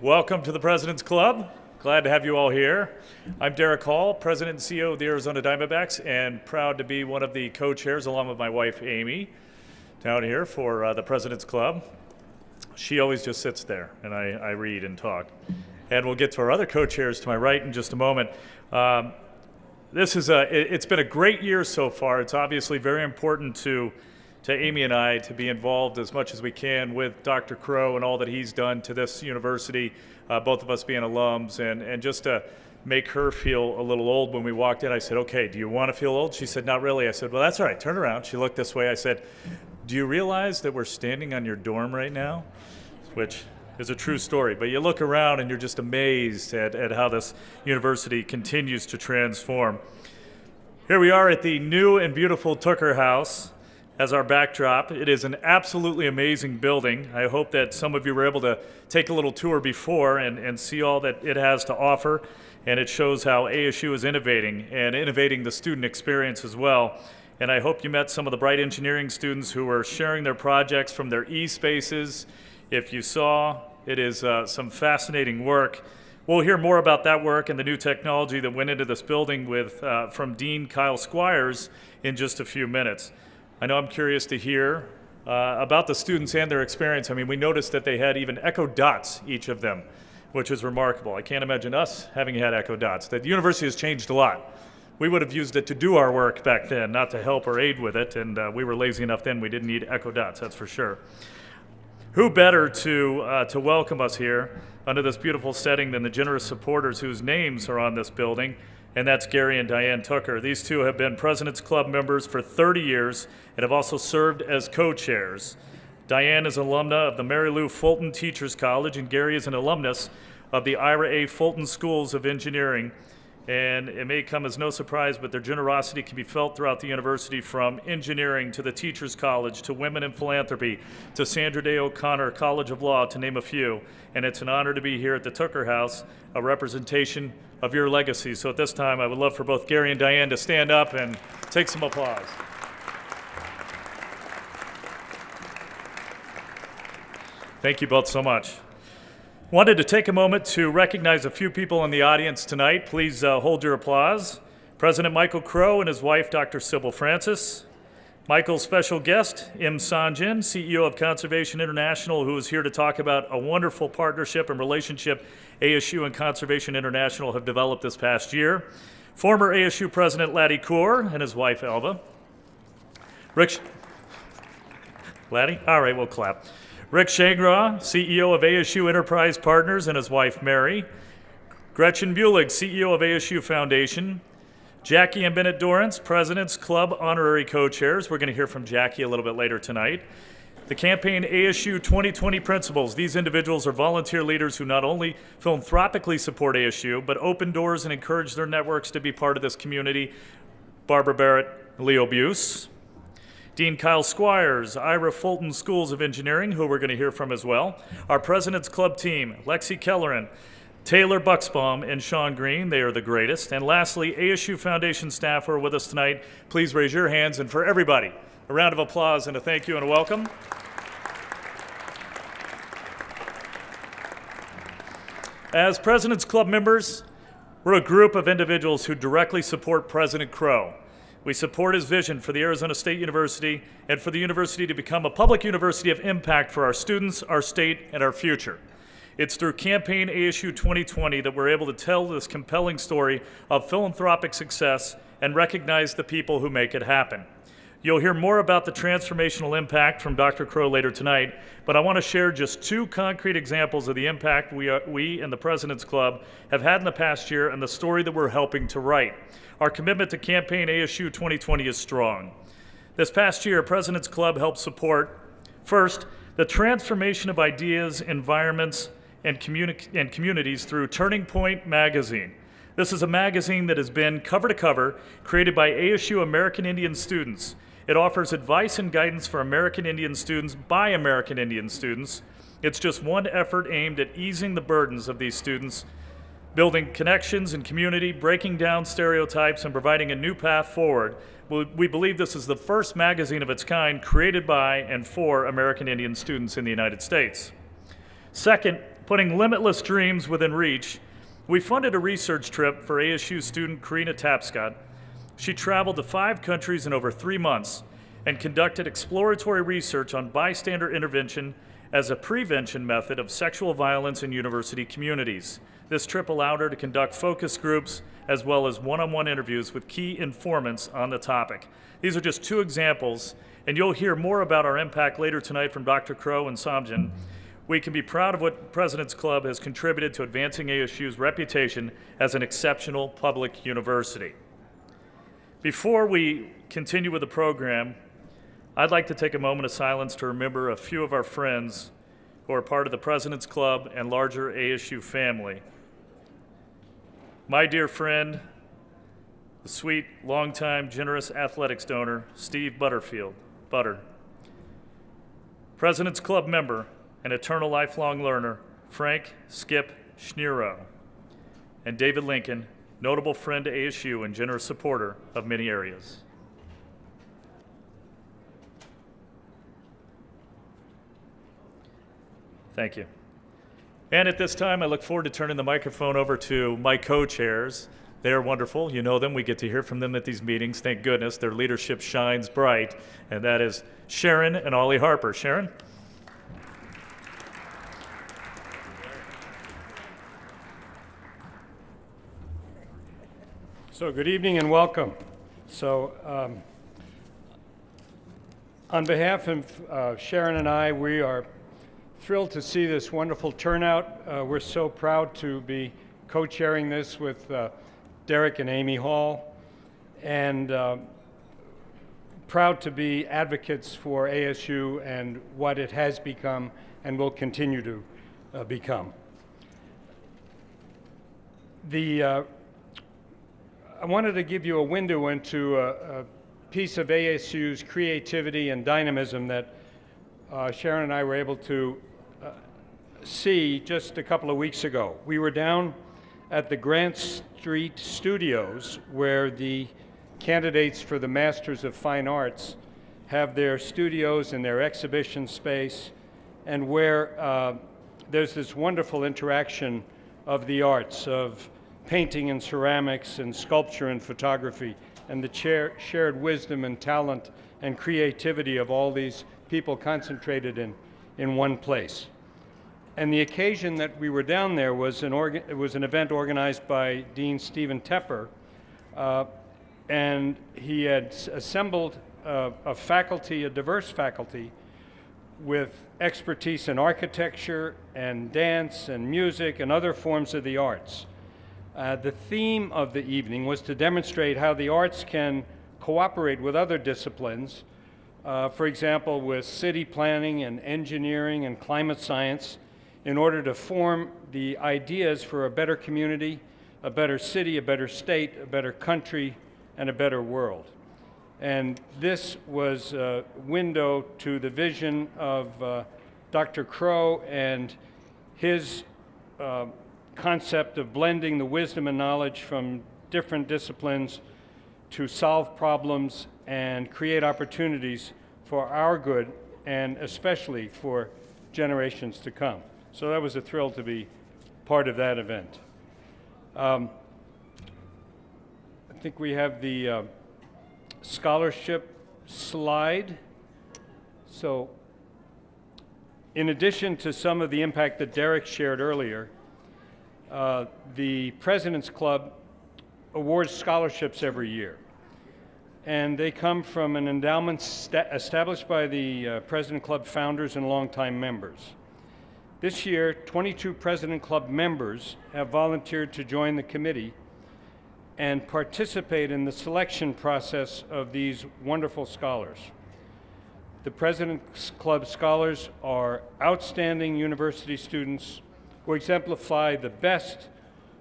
Welcome to the President's Club. Glad to have you all here. I'm Derek Hall, President and CEO of the Arizona Diamondbacks, and proud to be one of the co-chairs along with my wife, Amy, down here for the President's Club. She always just sits there, and I read and talk. And we'll get to our other co-chairs to my right in just a moment. It's been a great year so far. It's obviously very important to Amy and I to be involved as much as we can with Dr. Crow and all that he's done to this university, both of us being alums, and just to make her feel a little old. When we walked in, I said, okay, do you want to feel old? She said, not really. I said, well, that's all right, turn around. She looked this way. I said, do you realize that we're standing on your dorm right now? Which is a true story, but you look around and you're just amazed at how this university continues to transform. Here we are at the new and beautiful Tucker House as our backdrop. It is an absolutely amazing building. I hope that some of you were able to take a little tour before and see all that it has to offer, and it shows how ASU is innovating the student experience as well. And I hope you met some of the bright engineering students who were sharing their projects from their e-spaces. If you saw, it is some fascinating work. We'll hear more about that work and the new technology that went into this building from Dean Kyle Squires in just a few minutes. I know I'm curious to hear about the students and their experience. I mean, we noticed that they had even echo dots, each of them, which is remarkable. I can't imagine us having had echo dots. The university has changed a lot. We would have used it to do our work back then, not to help or aid with it, and we were lazy enough then we didn't need echo dots, that's for sure. Who better to welcome us here under this beautiful setting than the generous supporters whose names are on this building, and that's Gary and Diane Tucker. These two have been President's Club members for 30 years and have also served as co-chairs. Diane is an alumna of the Mary Lou Fulton Teachers College, and Gary is an alumnus of the Ira A. Fulton Schools of Engineering. And it may come as no surprise, but their generosity can be felt throughout the university, from engineering to the Teachers College to Women in Philanthropy to Sandra Day O'Connor College of Law, to name a few. And it's an honor to be here at the Tucker House, a representation of your legacy. So at this time, I would love for both Gary and Diane to stand up and take some applause. Thank you both so much. Wanted to take a moment to recognize a few people in the audience tonight. Please hold your applause. President Michael Crow and his wife, Dr. Sybil Francis. Michael's special guest, M. Sanjayan, CEO of Conservation International, who is here to talk about a wonderful partnership and relationship ASU and Conservation International have developed this past year. Former ASU President Laddie Kaur and his wife, Alva. Laddie? All right, we'll clap. Rick Shangraw, CEO of ASU Enterprise Partners, and his wife, Mary. Gretchen Bulig, CEO of ASU Foundation. Jackie and Bennett Dorrance, President's Club Honorary Co-Chairs. We're going to hear from Jackie a little bit later tonight. The campaign ASU 2020 Principals. These individuals are volunteer leaders who not only philanthropically support ASU, but open doors and encourage their networks to be part of this community. Barbara Barrett, Leo Buse. Dean Kyle Squires, Ira Fulton Schools of Engineering, who we're going to hear from as well. Our President's Club team, Lexi Kelleran, Taylor Bucksbaum, and Sean Green. They are the greatest. And lastly, ASU Foundation staff who are with us tonight. Please raise your hands. And for everybody, a round of applause and a thank you and a welcome. As President's Club members, we're a group of individuals who directly support President Crow. We support his vision for the Arizona State University and for the university to become a public university of impact for our students, our state, and our future. It's through Campaign ASU 2020 that we're able to tell this compelling story of philanthropic success and recognize the people who make it happen. You'll hear more about the transformational impact from Dr. Crow later tonight, but I want to share just two concrete examples of the impact we and the President's Club have had in the past year and the story that we're helping to write. Our commitment to Campaign ASU 2020 is strong. This past year, President's Club helped support, first, the transformation of ideas, environments, and communities through Turning Point magazine. This is a magazine that has been cover to cover, created by ASU American Indian students. It offers advice and guidance for American Indian students by American Indian students. It's just one effort aimed at easing the burdens of these students, building connections and community, breaking down stereotypes, and providing a new path forward. We believe this is the first magazine of its kind created by and for American Indian students in the United States. Second, Putting limitless dreams within reach, we funded a research trip for ASU student Karina Tapscott. She traveled to 5 countries in over 3 months and conducted exploratory research on bystander intervention as a prevention method of sexual violence in university communities. This trip allowed her to conduct focus groups as well as one-on-one interviews with key informants on the topic. These are just 2 examples, and you'll hear more about our impact later tonight from Dr. Crow and Sanjayan. We can be proud of what President's Club has contributed to advancing ASU's reputation as an exceptional public university. Before we continue with the program, I'd like to take a moment of silence to remember a few of our friends who are part of the President's Club and larger ASU family. My dear friend, the sweet, longtime, generous athletics donor, Steve Butterfield, Butter. President's Club member and eternal lifelong learner, Frank Skip Schniro. And David Lincoln, notable friend to ASU and generous supporter of many areas. Thank you. And at this time, I look forward to turning the microphone over to my co-chairs. They are wonderful. You know them. We get to hear from them at these meetings. Thank goodness. Their leadership shines bright. And that is Sharon and Ollie Harper. Sharon? So good evening and welcome. On behalf of Sharon and I, we are thrilled to see this wonderful turnout. We're so proud to be co-chairing this with Derek and Amy Hall, and proud to be advocates for ASU and what it has become and will continue to become. I wanted to give you a window into a piece of ASU's creativity and dynamism that Sharon and I were able to see just a couple of weeks ago. We were down at the Grant Street Studios, where the candidates for the Masters of Fine Arts have their studios and their exhibition space, and where there's this wonderful interaction of the arts, of painting and ceramics and sculpture and photography, and the shared wisdom and talent and creativity of all these people concentrated in one place. And the occasion that we were down there was an event organized by Dean Stephen Tepper, and he had assembled a diverse faculty with expertise in architecture and dance and music and other forms of the arts. The theme of the evening was to demonstrate how the arts can cooperate with other disciplines, for example, with city planning and engineering and climate science, in order to form the ideas for a better community, a better city, a better state, a better country, and a better world. And this was a window to the vision of Dr. Crow and his concept of blending the wisdom and knowledge from different disciplines to solve problems and create opportunities for our good, and especially for generations to come. So that was a thrill to be part of that event. I think we have the scholarship slide. So in addition to some of the impact that Derek shared earlier, the President's Club awards scholarships every year. And they come from an endowment established by the President Club founders and longtime members. This year, 22 President Club members have volunteered to join the committee and participate in the selection process of these wonderful scholars. The President's Club scholars are outstanding university students who exemplify the best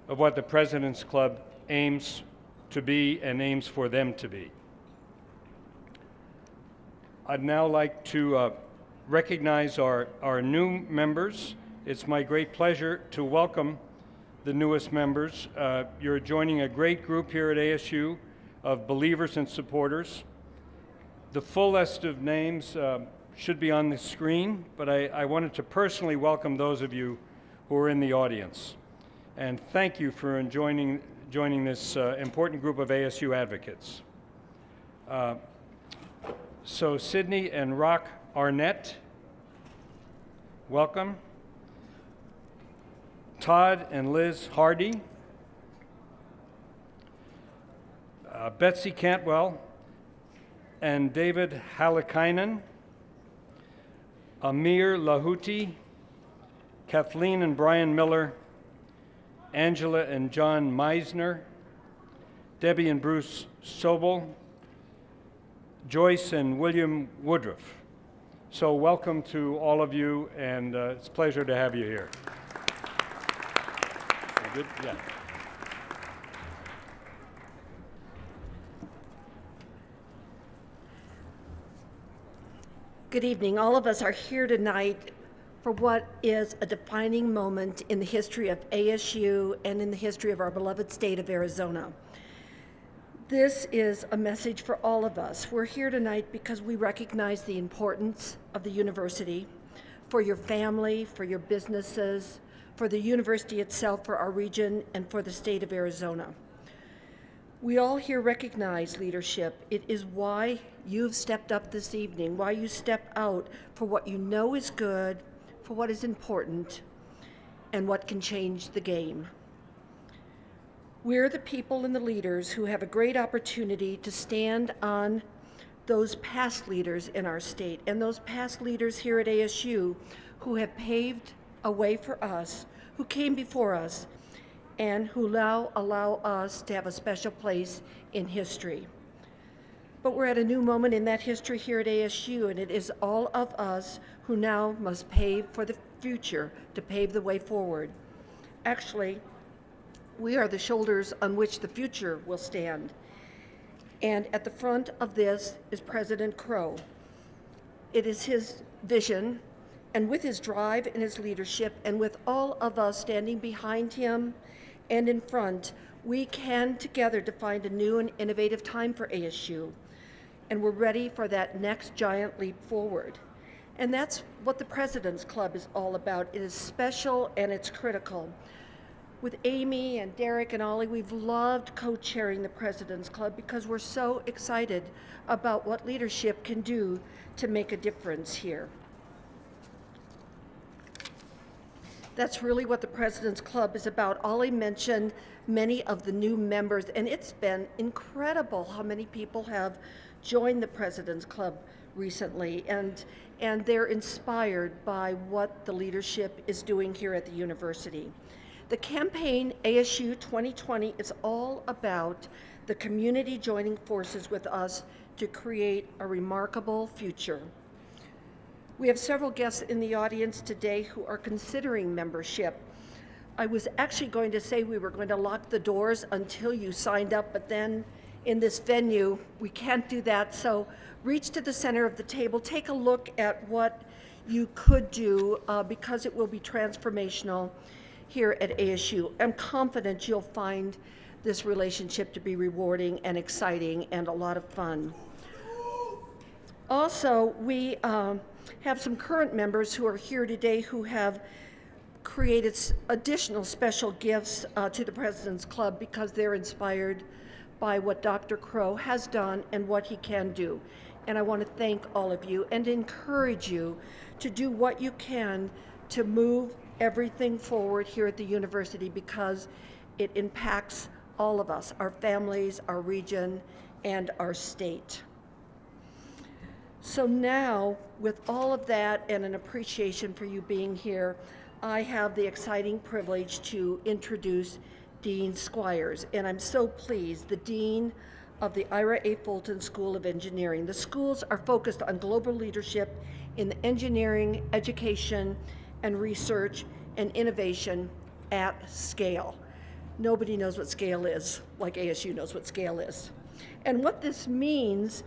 of what the President's Club aims to be and aims for them to be. I'd now like to recognize our new members. It's my great pleasure to welcome the newest members. You're joining a great group here at ASU of believers and supporters. The full list of names should be on the screen, but I wanted to personally welcome those of you who are in the audience. And thank you for joining this important group of ASU advocates. So Sydney and Rock Arnett, welcome. Todd and Liz Hardy. Betsy Cantwell and David Halakainen. Amir Lahuti, Kathleen and Brian Miller, Angela and John Meisner, Debbie and Bruce Sobel, Joyce and William Woodruff. So welcome to all of you, and it's a pleasure to have you here. Good? Yeah. Good evening. All of us are here tonight for what is a defining moment in the history of ASU and in the history of our beloved state of Arizona. This is a message for all of us. We're here tonight because we recognize the importance of the university for your family, for your businesses, for the university itself, for our region, and for the state of Arizona. We all here recognize leadership. It is why you've stepped up this evening, why you step out for what you know is good, for what is important, and what can change the game. We're the people and the leaders who have a great opportunity to stand on those past leaders in our state and those past leaders here at ASU who have paved a way for us, who came before us, and who now allow us to have a special place in history. But we're at a new moment in that history here at ASU, and it is all of us who now must pave for the future, to pave the way forward. Actually, we are the shoulders on which the future will stand. And at the front of this is President Crow. It is his vision, and with his drive and his leadership, and with all of us standing behind him and in front, we can together define a new and innovative time for ASU. And we're ready for that next giant leap forward. And that's what the President's Club is all about. It is special and it's critical. With Amy and Derek and Ollie, we've loved co-chairing the President's Club because we're so excited about what leadership can do to make a difference here. That's really what the President's Club is about. Ollie mentioned many of the new members, and it's been incredible how many people have joined the President's Club recently, and they're inspired by what the leadership is doing here at the university. The campaign ASU 2020 is all about the community joining forces with us to create a remarkable future. We have several guests in the audience today who are considering membership. I was actually going to say we were going to lock the doors until you signed up, but then in this venue, we can't do that. So reach to the center of the table, take a look at what you could do because it will be transformational here at ASU. I'm confident you'll find this relationship to be rewarding and exciting and a lot of fun. Also, we have some current members who are here today who have created additional special gifts to the President's Club because they're inspired by what Dr. Crow has done and what he can do. And I want to thank all of you and encourage you to do what you can to move everything forward here at the university because it impacts all of us, our families, our region, and our state. So now, with all of that and an appreciation for you being here, I have the exciting privilege to introduce Dean Squires, and I'm so pleased, the Dean of the Ira A. Fulton School of Engineering. The schools are focused on global leadership in the engineering, education, and research and innovation at scale. Nobody knows what scale is, like ASU knows what scale is. And what this means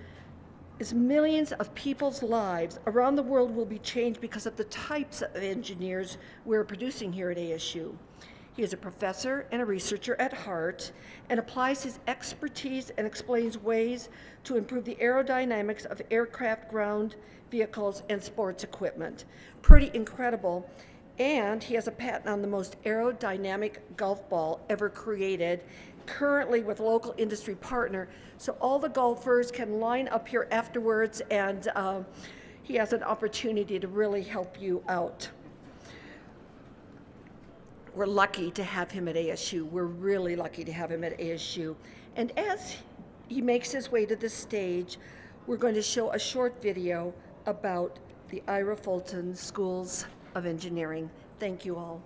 is millions of people's lives around the world will be changed because of the types of engineers we're producing here at ASU. He is a professor and a researcher at heart and applies his expertise and explains ways to improve the aerodynamics of aircraft, ground vehicles, and sports equipment. Pretty incredible. And he has a patent on the most aerodynamic golf ball ever created, currently with a local industry partner. So all the golfers can line up here afterwards, and he has an opportunity to really help you out. We're lucky to have him at ASU. We're really lucky to have him at ASU. And as he makes his way to the stage, we're going to show a short video about the Ira Fulton Schools of Engineering. Thank you all.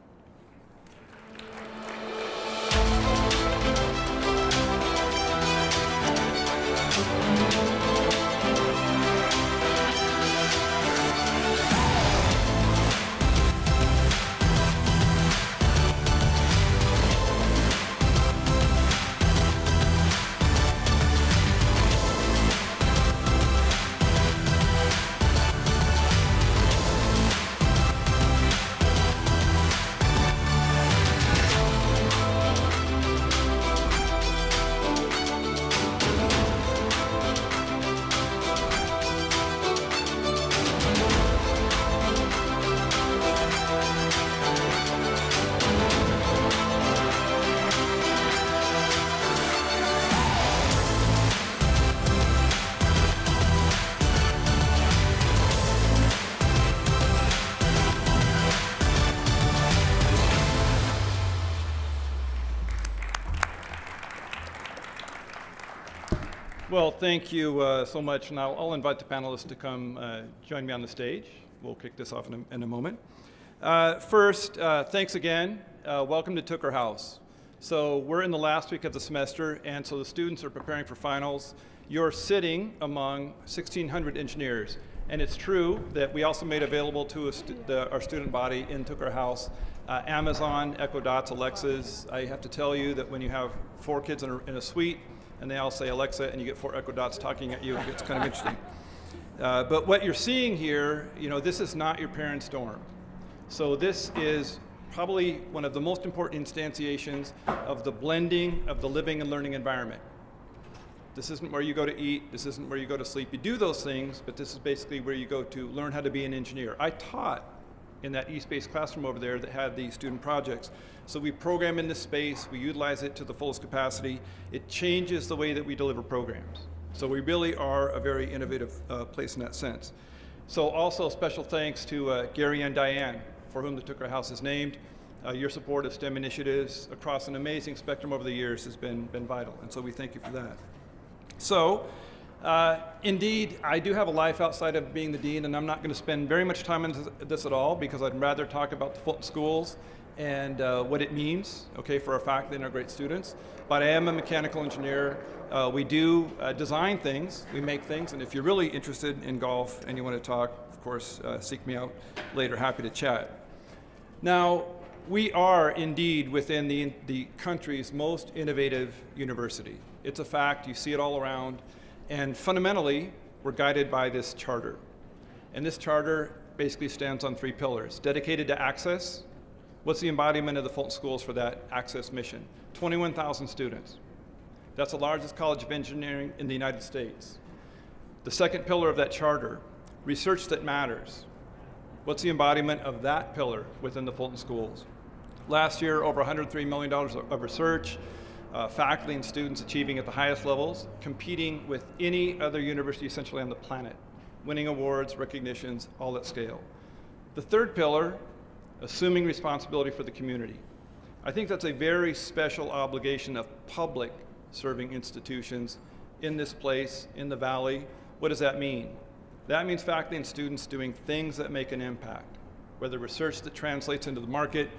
Well, thank you so much. Now I'll invite the panelists to come join me on the stage. We'll kick this off in a moment. First, thanks again. Welcome to Tooker House. So we're in the last week of the semester, and so the students are preparing for finals. You're sitting among 1,600 engineers, and it's true that we also made available to our student body in Tooker House Amazon, Echo Dots, Alexas. I have to tell you that when you have 4 kids in a suite, and they all say Alexa, and you get 4 Echo Dots talking at you, it's kind of interesting. But what you're seeing here, this is not your parents' dorm. So this is probably one of the most important instantiations of the blending of the living and learning environment. This isn't where you go to eat, this isn't where you go to sleep. You do those things, but this is basically where you go to learn how to be an engineer. I taught in that East-based classroom over there that had the student projects. So we program in this space, we utilize it to the fullest capacity. It changes the way that we deliver programs. So we really are a very innovative place in that sense. So also special thanks to Gary and Diane, for whom the Tooker House is named. Your support of STEM initiatives across an amazing spectrum over the years has been vital, and so we thank you for that. So, indeed, I do have a life outside of being the dean, and I'm not going to spend very much time on this at all because I'd rather talk about the Fulton Schools and what it means, for our faculty and our great students. But I am a mechanical engineer. We do design things, we make things, and if you're really interested in golf and you want to talk, of course, seek me out later, happy to chat. Now, we are indeed within the country's most innovative university. It's a fact, you see it all around. And fundamentally, we're guided by this charter. And this charter basically stands on 3 pillars. Dedicated to access. What's the embodiment of the Fulton Schools for that access mission? 21,000 students. That's the largest college of engineering in the United States. The second pillar of that charter, research that matters. What's the embodiment of that pillar within the Fulton Schools? Last year, over $103 million of research, faculty and students achieving at the highest levels, competing with any other university essentially on the planet, winning awards, recognitions, all at scale. The third pillar, assuming responsibility for the community. I think that's a very special obligation of public serving institutions in this place, in the Valley. What does that mean? That means faculty and students doing things that make an impact, whether research that translates into the market,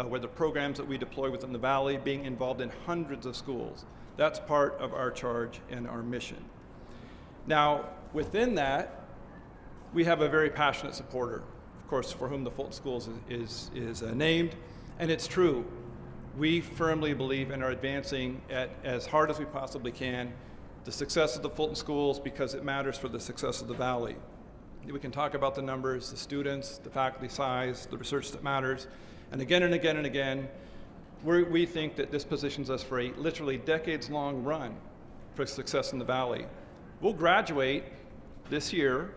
whether programs that we deploy within the Valley, being involved in hundreds of schools. That's part of our charge and our mission. Now, within that, we have a very passionate supporter, of course, for whom the Fulton Schools is named, and it's true. We firmly believe and are advancing at as hard as we possibly can the success of the Fulton Schools because it matters for the success of the Valley. We can talk about the numbers, the students, the faculty size, the research that matters, and again and again and again, we think that this positions us for a literally decades-long run for success in the Valley. We'll graduate this year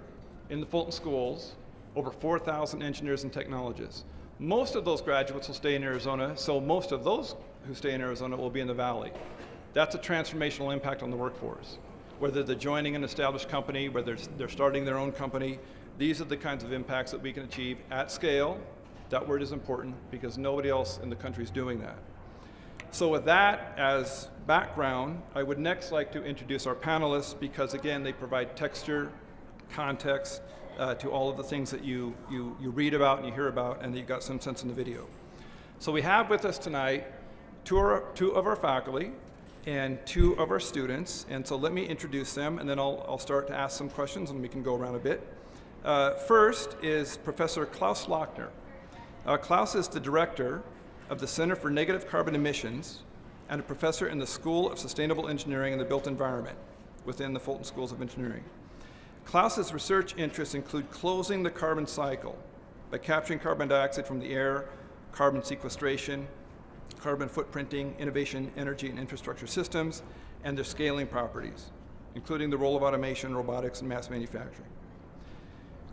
in the Fulton Schools over 4,000 engineers and technologists. Most of those graduates will stay in Arizona, so most of those who stay in Arizona will be in the Valley. That's a transformational impact on the workforce. Whether they're joining an established company, whether they're starting their own company, these are the kinds of impacts that we can achieve at scale. That word is important because nobody else in the country is doing that. So with that as background, I would next like to introduce our panelists because again, they provide texture, context to all of the things that you read about and you hear about and that you got some sense in the video. So we have with us tonight two of our faculty and two of our students. And so let me introduce them and then I'll start to ask some questions and we can go around a bit. First is Professor Klaus Lochner. Klaus is the director of the Center for Negative Carbon Emissions and a professor in the School of Sustainable Engineering and the Built Environment within the Fulton Schools of Engineering. Klaus's research interests include closing the carbon cycle by capturing carbon dioxide from the air, carbon sequestration, carbon footprinting, innovation, energy and infrastructure systems, and their scaling properties, including the role of automation, robotics, and mass manufacturing.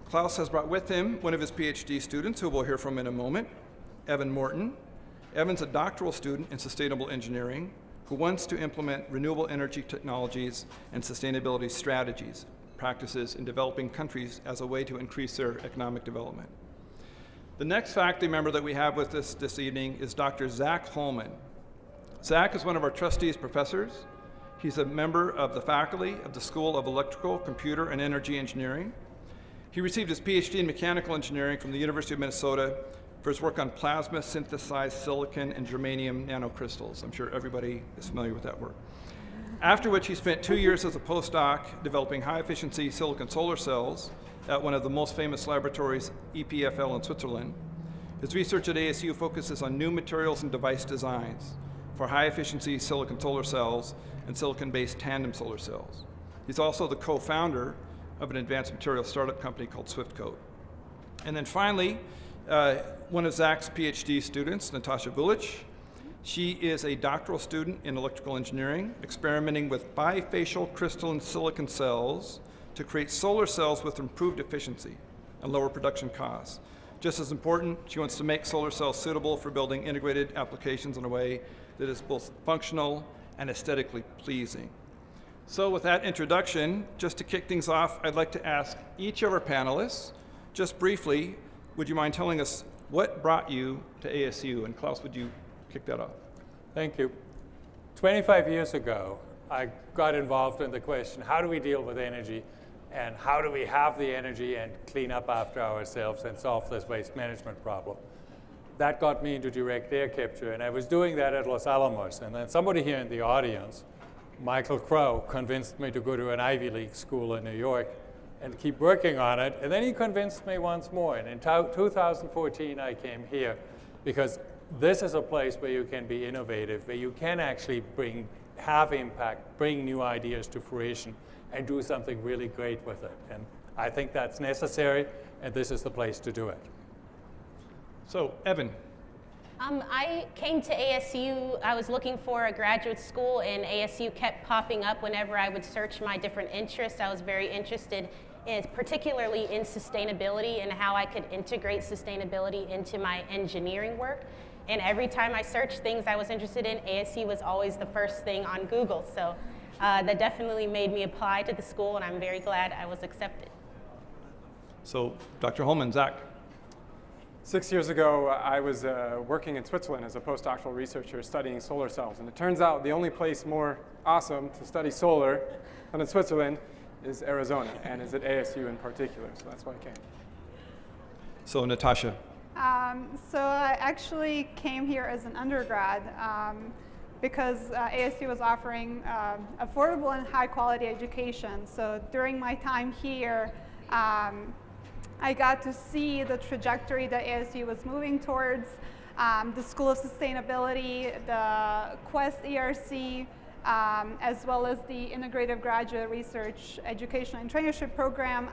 Klaus has brought with him one of his PhD students, who we'll hear from in a moment, Evan Morton. Evan's a doctoral student in sustainable engineering who wants to implement renewable energy technologies and sustainability strategies, practices in developing countries as a way to increase their economic development. The next faculty member that we have with us this evening is Dr. Zach Holman. Zach is one of our trustees professors. He's a member of the faculty of the School of Electrical, Computer, and Energy Engineering. He received his PhD in mechanical engineering from the University of Minnesota for his work on plasma synthesized silicon and germanium nanocrystals. I'm sure everybody is familiar with that work. After which he spent 2 years as a postdoc developing high-efficiency silicon solar cells at one of the most famous laboratories, EPFL in Switzerland. His research at ASU focuses on new materials and device designs for high-efficiency silicon solar cells and silicon-based tandem solar cells. He's also the co-founder of an advanced materials startup company called SwiftCode. And then finally, one of Zach's PhD students, Natasha Vulich. She is a doctoral student in electrical engineering, experimenting with bifacial crystalline silicon cells to create solar cells with improved efficiency and lower production costs. Just as important, she wants to make solar cells suitable for building integrated applications in a way that is both functional and aesthetically pleasing. So with that introduction, just to kick things off, I'd like to ask each of our panelists, just briefly, would you mind telling us what brought you to ASU? And Klaus, would you kick that off? Thank you. 25 years ago, I got involved in the question, how do we deal with energy? And how do we have the energy and clean up after ourselves and solve this waste management problem? That got me into direct air capture, and I was doing that at Los Alamos. And then somebody here in the audience, Michael Crow, convinced me to go to an Ivy League school in New York and keep working on it. And then he convinced me once more. And in 2014, I came here because this is a place where you can be innovative, where you can actually have impact, bring new ideas to fruition, and do something really great with it. And I think that's necessary, and this is the place to do it. So, Evan. I came to ASU, I was looking for a graduate school, and ASU kept popping up whenever I would search my different interests. I was very interested particularly in sustainability and how I could integrate sustainability into my engineering work. And every time I searched things I was interested in, ASU was always the first thing on Google. So that definitely made me apply to the school, and I'm very glad I was accepted. So, Dr. Holman, Zach. 6 years ago, I was working in Switzerland as a postdoctoral researcher studying solar cells. And it turns out the only place more awesome to study solar than in Switzerland is Arizona, and is at ASU in particular. So that's why I came. So, Natasha. So I actually came here as an undergrad because ASU was offering affordable and high quality education. So during my time here, I got to see the trajectory that ASU was moving towards, the School of Sustainability, the Quest ERC, as well as the Integrative Graduate Research Education and Traineeship Program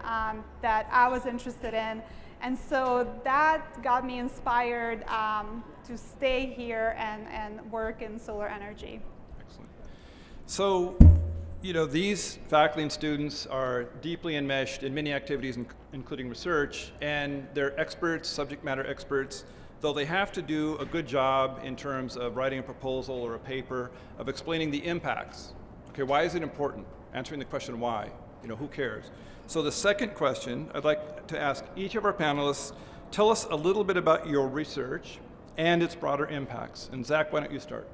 that I was interested in. And so that got me inspired to stay here and work in solar energy. Excellent. So, you know, these faculty and students are deeply enmeshed in many activities, including research, and they're experts, subject matter experts, though they have to do a good job in terms of writing a proposal or a paper of explaining the impacts. Okay, why is it important? Answering the question why. Who cares? So the second question, I'd like to ask each of our panelists, tell us a little bit about your research and its broader impacts. And Zach, why don't you start?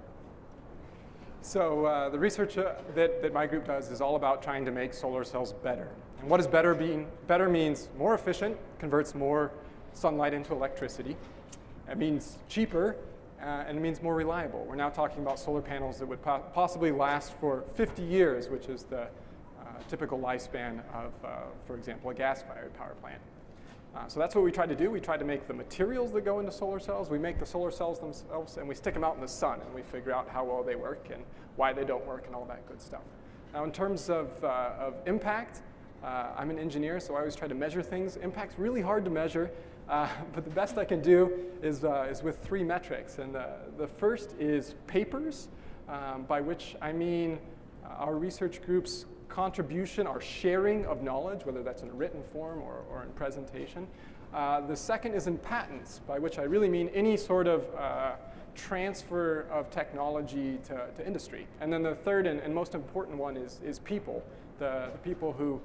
So the research that my group does is all about trying to make solar cells better. And what does better mean? Better means more efficient, converts more sunlight into electricity. It means cheaper, and it means more reliable. We're now talking about solar panels that would possibly last for 50 years, which is the typical lifespan of, for example, a gas-fired power plant. So that's what we try to do. We try to make the materials that go into solar cells. We make the solar cells themselves, and we stick them out in the sun, and we figure out how well they work and why they don't work and all that good stuff. Now, in terms of impact, I'm an engineer, so I always try to measure things. Impact's really hard to measure, but the best I can do is with 3 metrics. And the first is papers, by which I mean our research group's contribution, our sharing of knowledge, whether that's in a written form or in presentation. The second is in patents, by which I really mean any sort of transfer of technology to industry. And then the third and most important one is people, the people who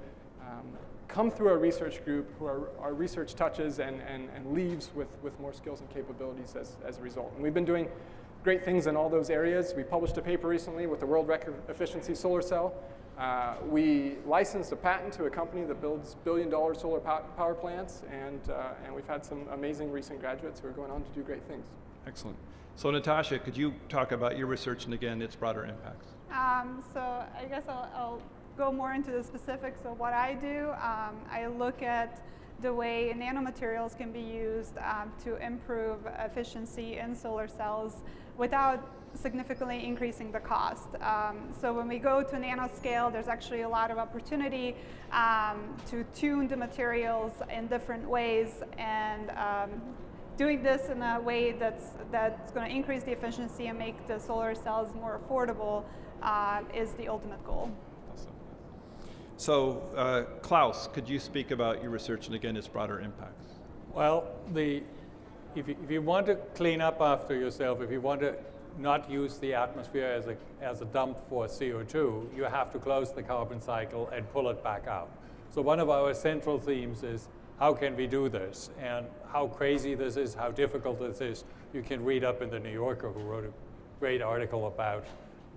come through our research group, who our research touches and leaves with more skills and capabilities as a result. And we've been doing great things in all those areas. We published a paper recently with the world record efficiency solar cell. We licensed a patent to a company that builds billion-dollar solar power plants, and we've had some amazing recent graduates who are going on to do great things. Excellent. So Natasha, could you talk about your research and again, its broader impacts? So I guess I'll go more into the specifics of what I do. I look at the way nanomaterials can be used to improve efficiency in solar cells without significantly increasing the cost. So when we go to nanoscale, there's actually a lot of opportunity to tune the materials in different ways, and doing this in a way that's going to increase the efficiency and make the solar cells more affordable is the ultimate goal. Awesome. So Klaus, could you speak about your research and again its broader impacts? Well, if you want to clean up after yourself, if you want to not use the atmosphere as a dump for CO2, you have to close the carbon cycle and pull it back out. So one of our central themes is, how can we do this? And how crazy this is, how difficult this is, you can read up in the New Yorker, who wrote a great article about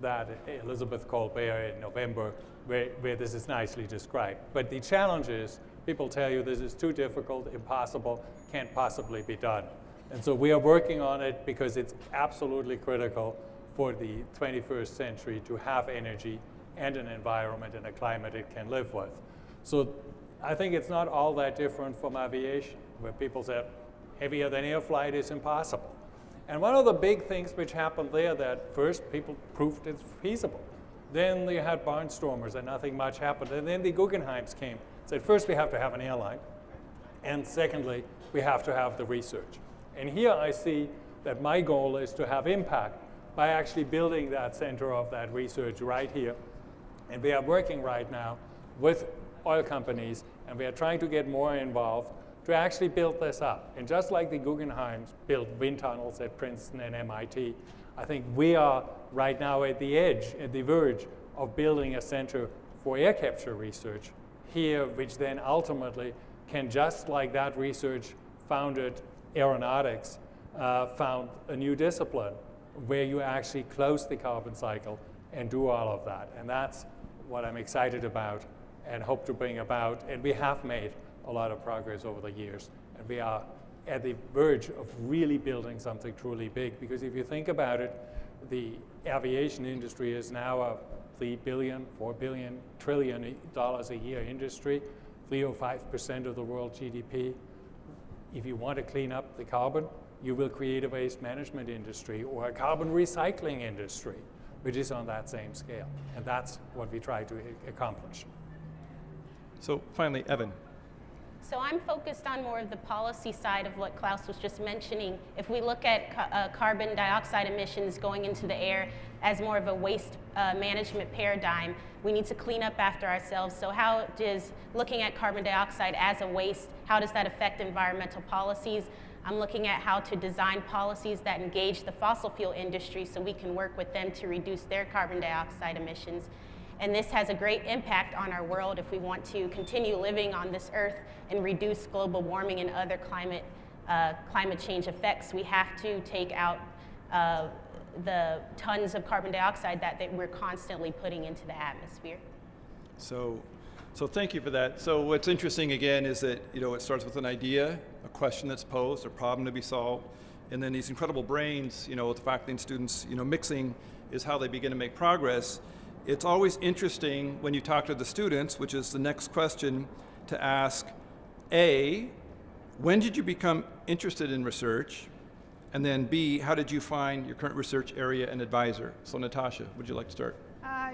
that, Elizabeth Colbert, in November, where this is nicely described. But the challenge is, people tell you this is too difficult, impossible, can't possibly be done. And so we are working on it because it's absolutely critical for the 21st century to have energy and an environment and a climate it can live with. So I think it's not all that different from aviation, where people said heavier than air flight is impossible. And one of the big things which happened there, that first people proved it's feasible. Then they had barnstormers and nothing much happened. And then the Guggenheims came, said first we have to have an airline, and secondly, we have to have the research. And here I see that my goal is to have impact by actually building that center of that research right here. And we are working right now with oil companies, and we are trying to get more involved to actually build this up. And just like the Guggenheims built wind tunnels at Princeton and MIT, I think we are right now at the edge, at the verge of building a center for air capture research here, which then ultimately can, just like that research founded aeronautics, found a new discipline where you actually close the carbon cycle and do all of that. And that's what I'm excited about and hope to bring about. And we have made a lot of progress over the years. And we are at the verge of really building something truly big. Because if you think about it, the aviation industry is now a $3 billion, $4 billion, trillion a year industry, 3 or 5% of the world GDP. If you want to clean up the carbon, you will create a waste management industry or a carbon recycling industry, which is on that same scale. And that's what we try to accomplish. So finally, Evan. So I'm focused on more of the policy side of what Klaus was just mentioning. If we look at carbon dioxide emissions going into the air as more of a waste management paradigm, we need to clean up after ourselves. So how does looking at carbon dioxide as a waste, how does that affect environmental policies? I'm looking at how to design policies that engage the fossil fuel industry so we can work with them to reduce their carbon dioxide emissions. And this has a great impact on our world if we want to continue living on this earth and reduce global warming and other climate change effects. We have to take out the tons of carbon dioxide that we're constantly putting into the atmosphere. So thank you for that. So what's interesting again is that it starts with an idea, a question that's posed, a problem to be solved, and then these incredible brains, with the faculty and students, mixing is how they begin to make progress. It's always interesting when you talk to the students, which is the next question, to ask, A, when did you become interested in research? And then B, how did you find your current research area and advisor? So Natasha, would you like to start?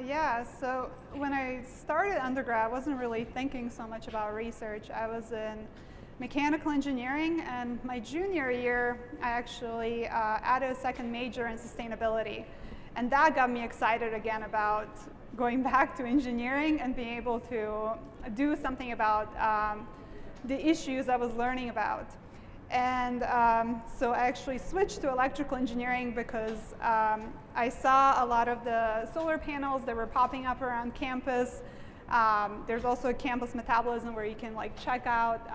Yeah, so when I started undergrad, I wasn't really thinking so much about research. I was in mechanical engineering, and my junior year, I actually added a second major in sustainability. And that got me excited again about going back to engineering and being able to do something about the issues I was learning about. And so I actually switched to electrical engineering because I saw a lot of the solar panels that were popping up around campus. There's also a campus metabolism where you can check out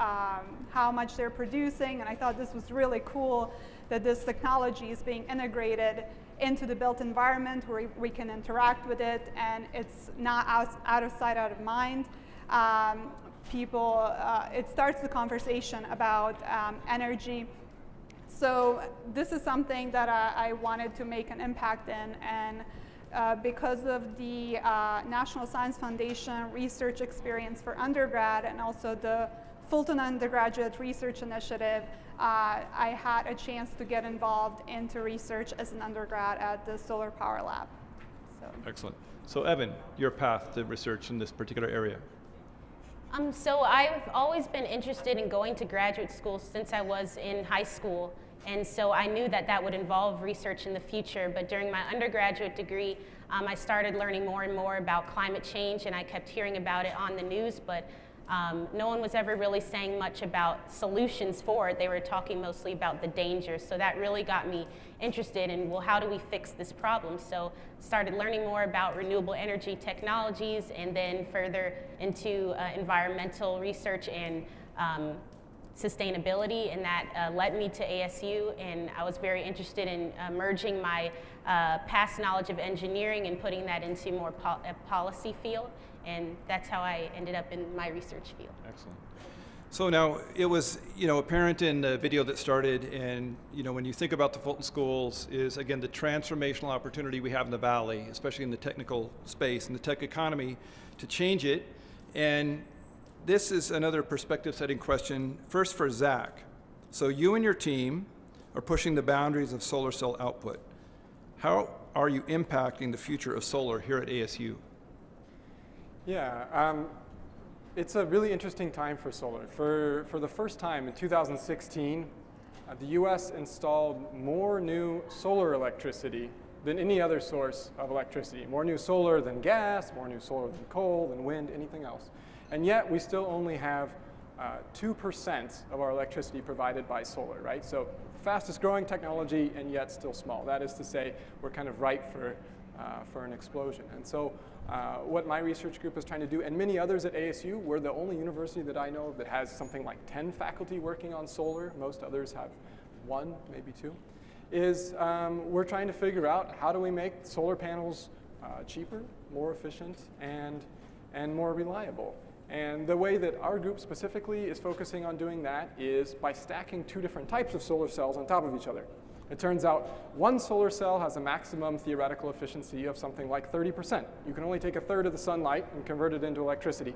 how much they're producing, and I thought this was really cool that this technology is being integrated into the built environment where we can interact with it, and it's not out of sight, out of mind. It starts the conversation about energy. So this is something that I wanted to make an impact in, and because of the National Science Foundation research experience for undergrad and also the Fulton Undergraduate Research Initiative, I had a chance to get involved into research as an undergrad at the Solar Power Lab. So. Excellent. So Evan, your path to research in this particular area. So I've always been interested in going to graduate school since I was in high school, and so I knew that would involve research in the future. But during my undergraduate degree, I started learning more and more about climate change, and I kept hearing about it on the news, but no one was ever really saying much about solutions for it. They were talking mostly about the dangers. So that really got me interested in, well, how do we fix this problem? So started learning more about renewable energy technologies, and then further into environmental research and sustainability, and that led me to ASU, and I was very interested in merging my past knowledge of engineering and putting that into more a policy field. And that's how I ended up in my research field. Excellent. So now it was, apparent in the video that started, and when you think about the Fulton Schools, is again the transformational opportunity we have in the Valley, especially in the technical space and the tech economy, to change it. And this is another perspective-setting question. First for Zach. So you and your team are pushing the boundaries of solar cell output. How are you impacting the future of solar here at ASU? Yeah, it's a really interesting time for solar. For the first time in 2016, the US installed more new solar electricity than any other source of electricity. More new solar than gas, more new solar than coal, than wind, anything else. And yet we still only have 2% of our electricity provided by solar, right? So fastest growing technology and yet still small. That is to say, we're kind of ripe for an explosion. And so what my research group is trying to do, and many others at ASU, we're the only university that I know of that has something like 10 faculty working on solar. Most others have 1, maybe 2, is we're trying to figure out how do we make solar panels cheaper, more efficient, and more reliable. And the way that our group specifically is focusing on doing that is by stacking 2 different types of solar cells on top of each other. It turns out one solar cell has a maximum theoretical efficiency of something like 30%. You can only take a third of the sunlight and convert it into electricity,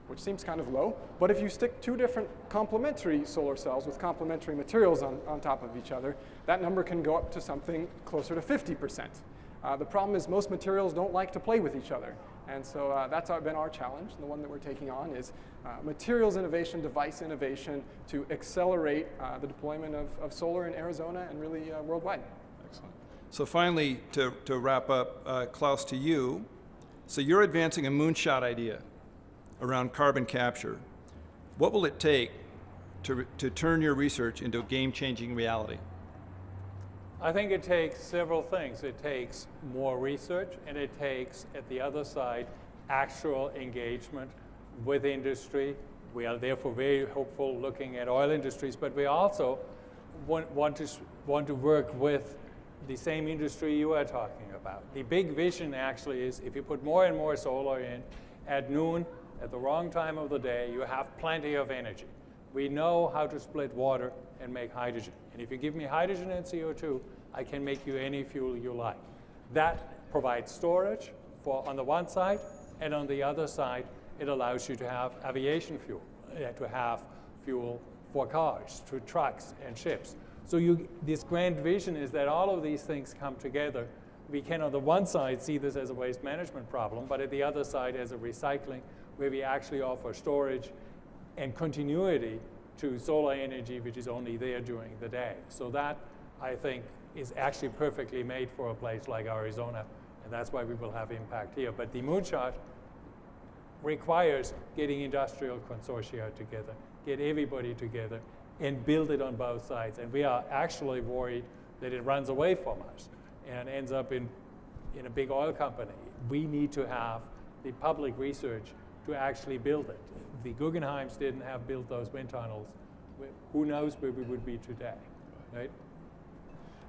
which seems kind of low. But if you stick 2 different complementary solar cells with complementary materials on top of each other, that number can go up to something closer to 50%. The problem is most materials don't like to play with each other. And so that's been our challenge. The one that we're taking on is materials innovation, device innovation to accelerate the deployment of solar in Arizona and really worldwide. Excellent. So finally, to wrap up, Klaus, to you. So you're advancing a moonshot idea around carbon capture. What will it take to turn your research into a game-changing reality? I think it takes several things. It takes more research, and it takes, at the other side, actual engagement with industry. We are therefore very hopeful looking at oil industries, but we also want to work with the same industry you are talking about. The big vision actually is if you put more and more solar in at noon, at the wrong time of the day, you have plenty of energy. We know how to split water and make hydrogen. And if you give me hydrogen and CO2, I can make you any fuel you like. That provides storage on the one side, and on the other side, it allows you to have aviation fuel, to have fuel for cars, to trucks and ships. So this grand vision is that all of these things come together. We can, on the one side, see this as a waste management problem, but at the other side as a recycling, where we actually offer storage and continuity to solar energy, which is only there during the day. So that, I think, is actually perfectly made for a place like Arizona, and that's why we will have impact here. But the moonshot requires getting industrial consortia together, get everybody together, and build it on both sides. And we are actually worried that it runs away from us and ends up in a big oil company. We need to have the public research to actually build it. If the Guggenheims didn't have built those wind tunnels, who knows where we would be today, right?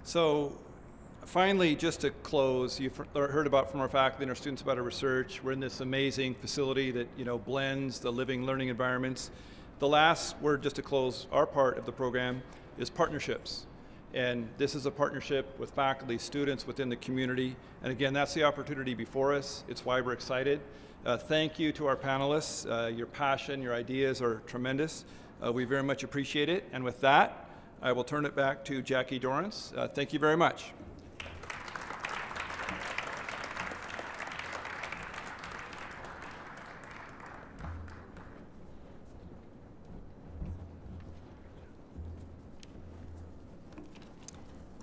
So finally, just to close, you've heard about from our faculty and our students about our research. We're in this amazing facility that blends the living learning environments. The last word, just to close our part of the program, is partnerships. And this is a partnership with faculty, students within the community. And again, that's the opportunity before us. It's why we're excited. Thank you to our panelists. Your passion, your ideas are tremendous. We very much appreciate it. And with that, I will turn it back to Jackie Dorrance. Thank you very much.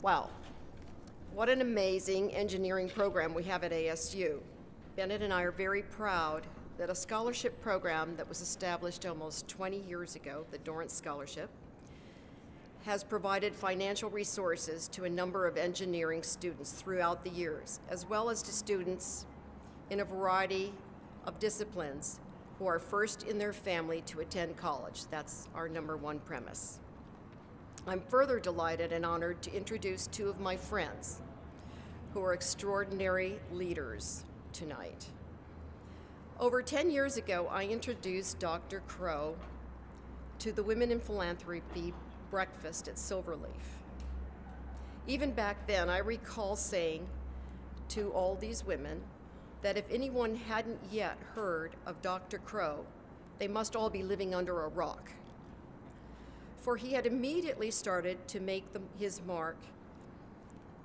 Wow, what an amazing engineering program we have at ASU. Bennett and I are very proud that a scholarship program that was established almost 20 years ago, the Dorrance Scholarship, has provided financial resources to a number of engineering students throughout the years, as well as to students in a variety of disciplines who are first in their family to attend college. That's our number one premise. I'm further delighted and honored to introduce two of my friends who are extraordinary leaders tonight. Over 10 years ago, I introduced Dr. Crow to the Women in Philanthropy breakfast at Silverleaf. Even back then, I recall saying to all these women that if anyone hadn't yet heard of Dr. Crow, they must all be living under a rock. For he had immediately started to make his mark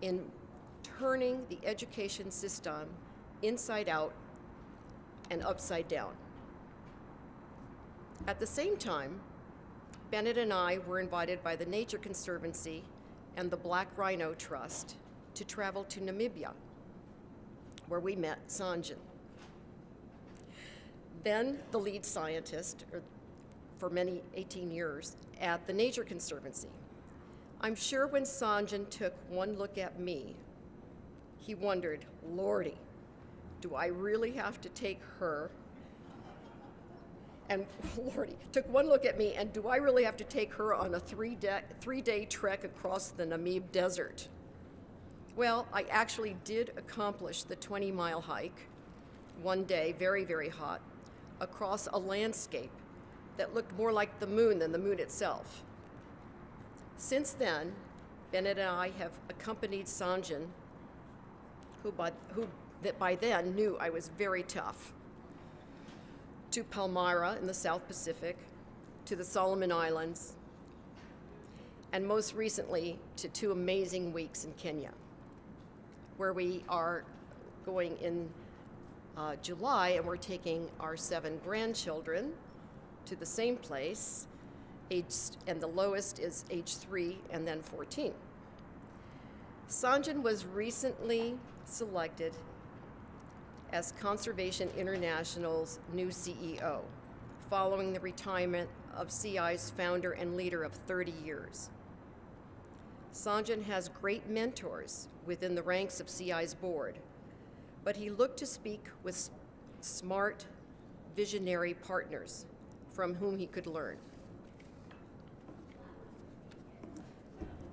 in turning the education system inside out and upside down. At the same time, Bennett and I were invited by the Nature Conservancy and the Black Rhino Trust to travel to Namibia, where we met Sanjayan. Then the lead scientist, for 18 years, at the Nature Conservancy. I'm sure when Sanjayan took one look at me, he wondered, Lordy, do I really have to take her? And Lordy, took one look at me, and do I really have to take her on a three-day trek across the Namib Desert? Well, I actually did accomplish the 20-mile hike, one day, very, very hot, across a landscape that looked more like the moon than the moon itself. Since then, Bennett and I have accompanied Sanjayan, who by then knew I was very tough, to Palmyra in the South Pacific, to the Solomon Islands, and most recently to 2 amazing weeks in Kenya, where we are going in July, and we're taking our 7 grandchildren to the same place, and the lowest is age 3 and then 14. Sanjayan was recently selected as Conservation International's new CEO, following the retirement of CI's founder and leader of 30 years. Sanjayan has great mentors within the ranks of CI's board, but he looked to speak with smart, visionary partners from whom he could learn.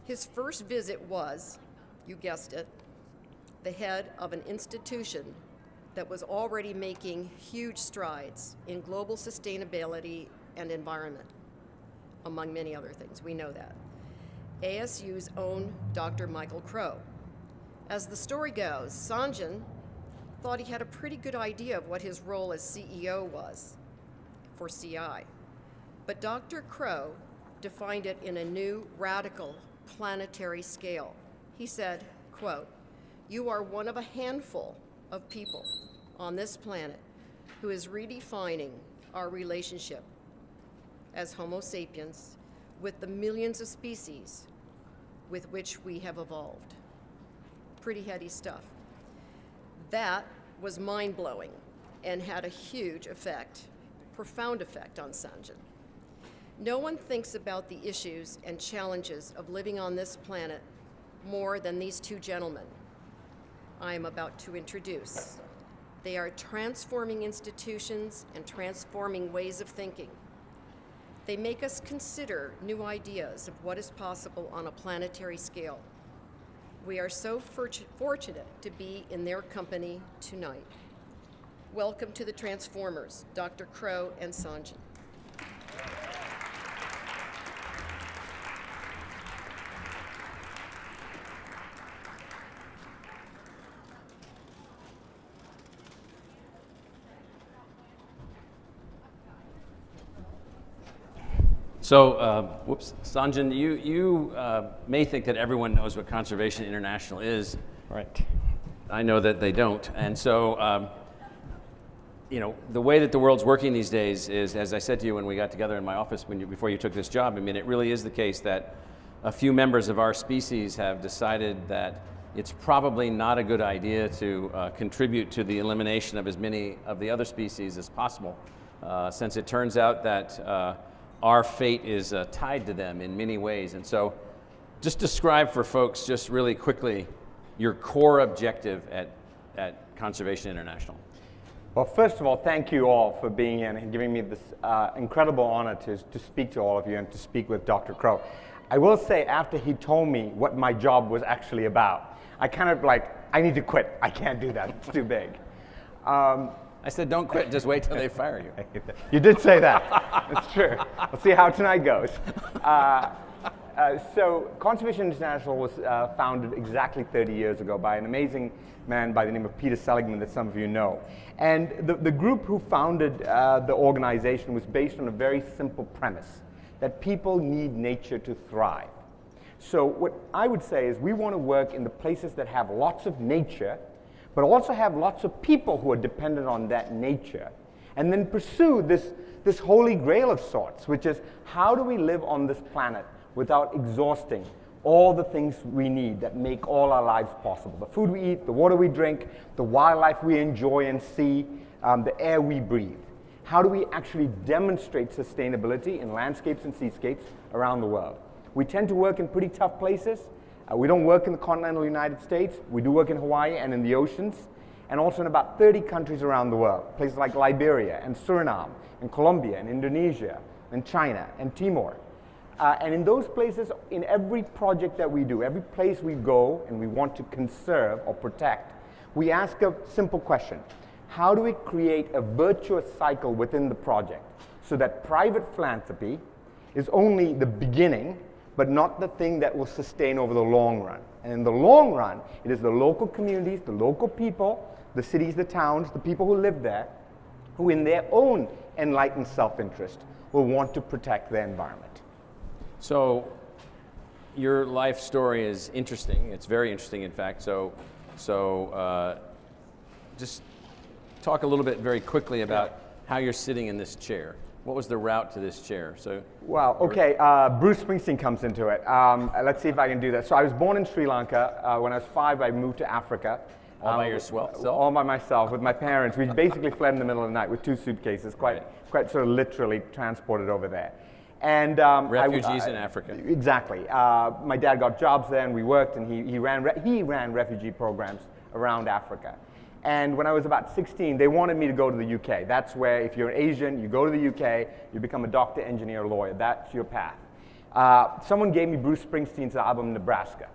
His first visit was, you guessed it, the head of an institution that was already making huge strides in global sustainability and environment, among many other things. We know that. ASU's own Dr. Michael Crow. As the story goes, Sanjayan thought he had a pretty good idea of what his role as CEO was for CI. But Dr. Crow defined it in a new, radical, planetary scale. He said, quote, "You are one of a handful of people on this planet who is redefining our relationship as Homo sapiens with the millions of species with which we have evolved." Pretty heady stuff. That was mind-blowing and had a huge effect, profound effect on Sanjayan. No one thinks about the issues and challenges of living on this planet more than these two gentlemen I am about to introduce. They are transforming institutions and transforming ways of thinking. They make us consider new ideas of what is possible on a planetary scale. We are so fortunate to be in their company tonight. Welcome to the Transformers, Dr. Crow and Sanjayan. So, Sanjayan, you may think that everyone knows what Conservation International is. Right. I know that they don't. And so, the way that the world's working these days is, as I said to you when we got together in my office before you took this job, I mean, it really is the case that a few members of our species have decided that it's probably not a good idea to contribute to the elimination of as many of the other species as possible, since it turns out that our fate is tied to them in many ways. And so just describe for folks just really quickly your core objective at Conservation International. Well, first of all, thank you all for being in and giving me this incredible honor to speak to all of you and to speak with Dr. Crow. I will say, after he told me what my job was actually about, I kind of I need to quit. I can't do that. It's too big. I said, don't quit, just wait till they fire you. You did say that. That's true. We'll see how tonight goes. So Conservation International was founded exactly 30 years ago by an amazing man by the name of Peter Seligman that some of you know. And the group who founded the organization was based on a very simple premise, that people need nature to thrive. So what I would say is we want to work in the places that have lots of nature, but also have lots of people who are dependent on that nature, and then pursue this holy grail of sorts, which is how do we live on this planet without exhausting all the things we need that make all our lives possible. The food we eat, the water we drink, the wildlife we enjoy and see, the air we breathe. How do we actually demonstrate sustainability in landscapes and seascapes around the world? We tend to work in pretty tough places. We don't work in the continental United States. We do work in Hawaii and in the oceans, and also in about 30 countries around the world, places like Liberia and Suriname and Colombia and Indonesia and China and Timor. And in those places, in every project that we do, every place we go and we want to conserve or protect, we ask a simple question. How do we create a virtuous cycle within the project so that private philanthropy is only the beginning, but not the thing that will sustain over the long run? And in the long run, it is the local communities, the local people, the cities, the towns, the people who live there, who in their own enlightened self-interest will want to protect their environment. So your life story is interesting. It's very interesting, in fact. So just talk a little bit very quickly about how you're sitting in this chair. What was the route to this chair? Well, okay, Bruce Springsteen comes into it. Let's see if I can do that. So I was born in Sri Lanka. When I was 5, I moved to Africa. All by yourself? All by myself, with my parents. We basically fled in the middle of the night with 2 suitcases, quite sort of literally transported over there. And refugees in Africa. Exactly. My dad got jobs there, and we worked, and he ran refugee programs around Africa. And when I was about 16, they wanted me to go to the UK. That's where, if you're an Asian, you go to the UK, you become a doctor, engineer, lawyer. That's your path. Someone gave me Bruce Springsteen's album, Nebraska.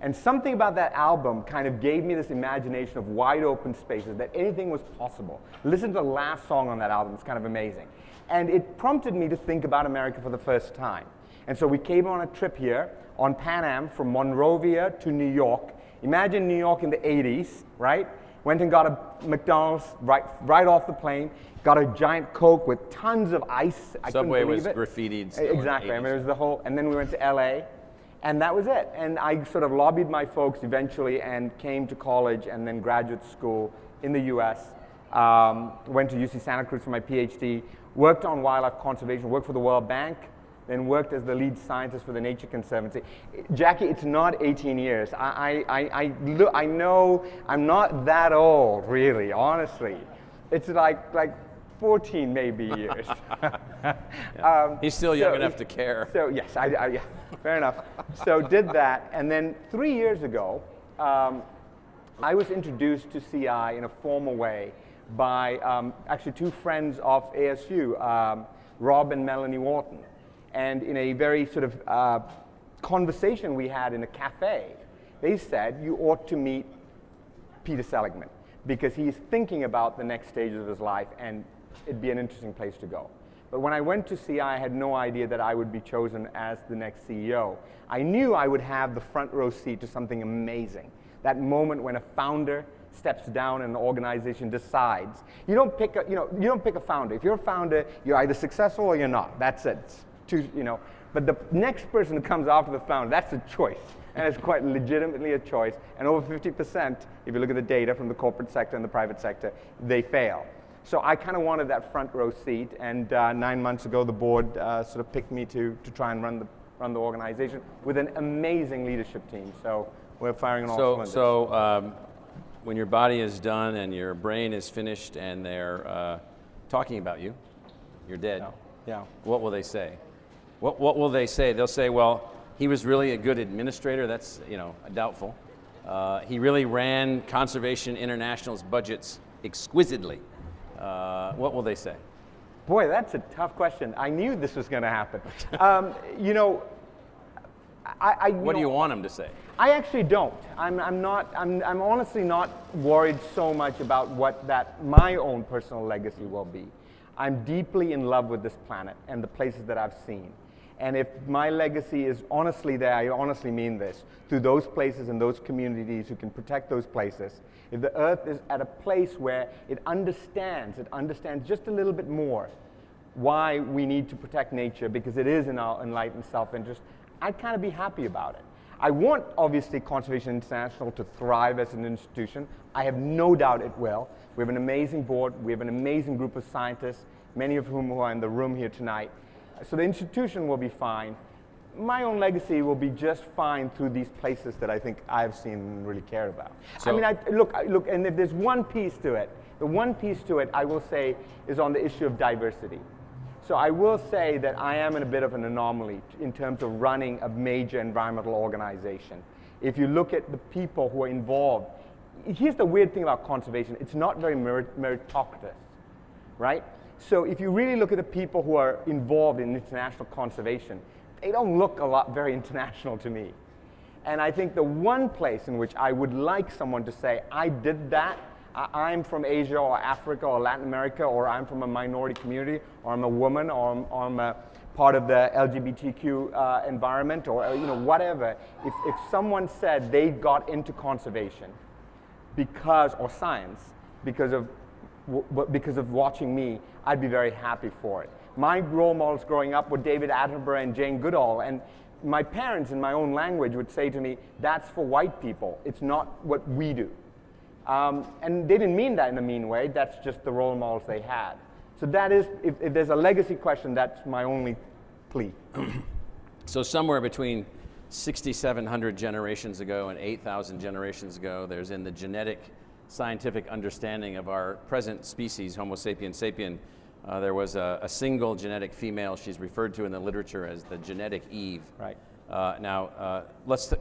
And something about that album kind of gave me this imagination of wide open spaces, that anything was possible. Listen to the last song on that album, it's kind of amazing. And it prompted me to think about America for the first time. And so we came on a trip here on Pan Am from Monrovia to New York. Imagine New York in the 80s, right? Went and got a McDonald's right off the plane, got a giant Coke with tons of ice. Subway was graffitied. Exactly, I mean, it was the whole, and then we went to LA. And that was it. And I sort of lobbied my folks eventually and came to college and then graduate school in the US. Went to UC Santa Cruz for my PhD, worked on wildlife conservation, worked for the World Bank, then worked as the lead scientist for the Nature Conservancy. Jackie, it's not 18 years. I know I'm not that old, really, honestly. It's like 14 maybe years. He's still young enough to care. So yes, yeah, fair enough. So did that, and then 3 years ago, I was introduced to CI in a formal way by actually 2 friends of ASU, Rob and Melanie Wharton. And in a very sort of conversation we had in a cafe, they said, you ought to meet Peter Seligman, because he's thinking about the next stages of his life, and it'd be an interesting place to go. But when I went to CI, I had no idea that I would be chosen as the next CEO. I knew I would have the front row seat to something amazing. That moment when a founder steps down and an organization decides. You don't pick a founder. If you're a founder, you're either successful or you're not. That's it. But the next person who comes after the founder, that's a choice. And it's quite legitimately a choice. And over 50%, if you look at the data from the corporate sector and the private sector, they fail. So I kind of wanted that front row seat, and 9 months ago, the board sort of picked me to try and run the organization with an amazing leadership team. So we're firing on all cylinders. So when your body is done and your brain is finished and they're talking about you, you're dead. Yeah. What will they say? What will they say? They'll say, well, he was really a good administrator. That's doubtful. He really ran Conservation International's budgets exquisitely. What will they say? Boy, that's a tough question. I knew this was going to happen. What do you want them to say? I actually don't. I'm honestly not worried so much about what my own personal legacy will be. I'm deeply in love with this planet and the places that I've seen. And if my legacy is honestly there, I honestly mean this, through those places and those communities who can protect those places, if the Earth is at a place where it understands just a little bit more why we need to protect nature, because it is in our enlightened self-interest, I'd kind of be happy about it. I want, obviously, Conservation International to thrive as an institution. I have no doubt it will. We have an amazing board. We have an amazing group of scientists, many of whom who are in the room here tonight. So the institution will be fine. My own legacy will be just fine through these places that I think I've seen and really care about. So, look, and if there's one piece to it, the one piece to it I will say is on the issue of diversity. So I will say that I am in a bit of an anomaly in terms of running a major environmental organization. If you look at the people who are involved, here's the weird thing about conservation. It's not very meritocratic, right? So if you really look at the people who are involved in international conservation, they don't look very international to me. And I think the one place in which I would like someone to say, I did that, I'm from Asia or Africa or Latin America, or I'm from a minority community, or I'm a woman, or I'm a part of the LGBTQ environment, or whatever. If someone said they got into conservation or science because of watching me, I'd be very happy for it. My role models growing up were David Attenborough and Jane Goodall, and my parents, in my own language, would say to me, "That's for white people. It's not what we do." And they didn't mean that in a mean way. That's just the role models they had. So that is, if there's a legacy question, that's my only plea. So somewhere between 6,700 generations ago and 8,000 generations ago. There's in the genetic scientific understanding of our present species, Homo sapiens sapien, there was a single genetic female. She's referred to in the literature as the genetic Eve. Right. Now, let's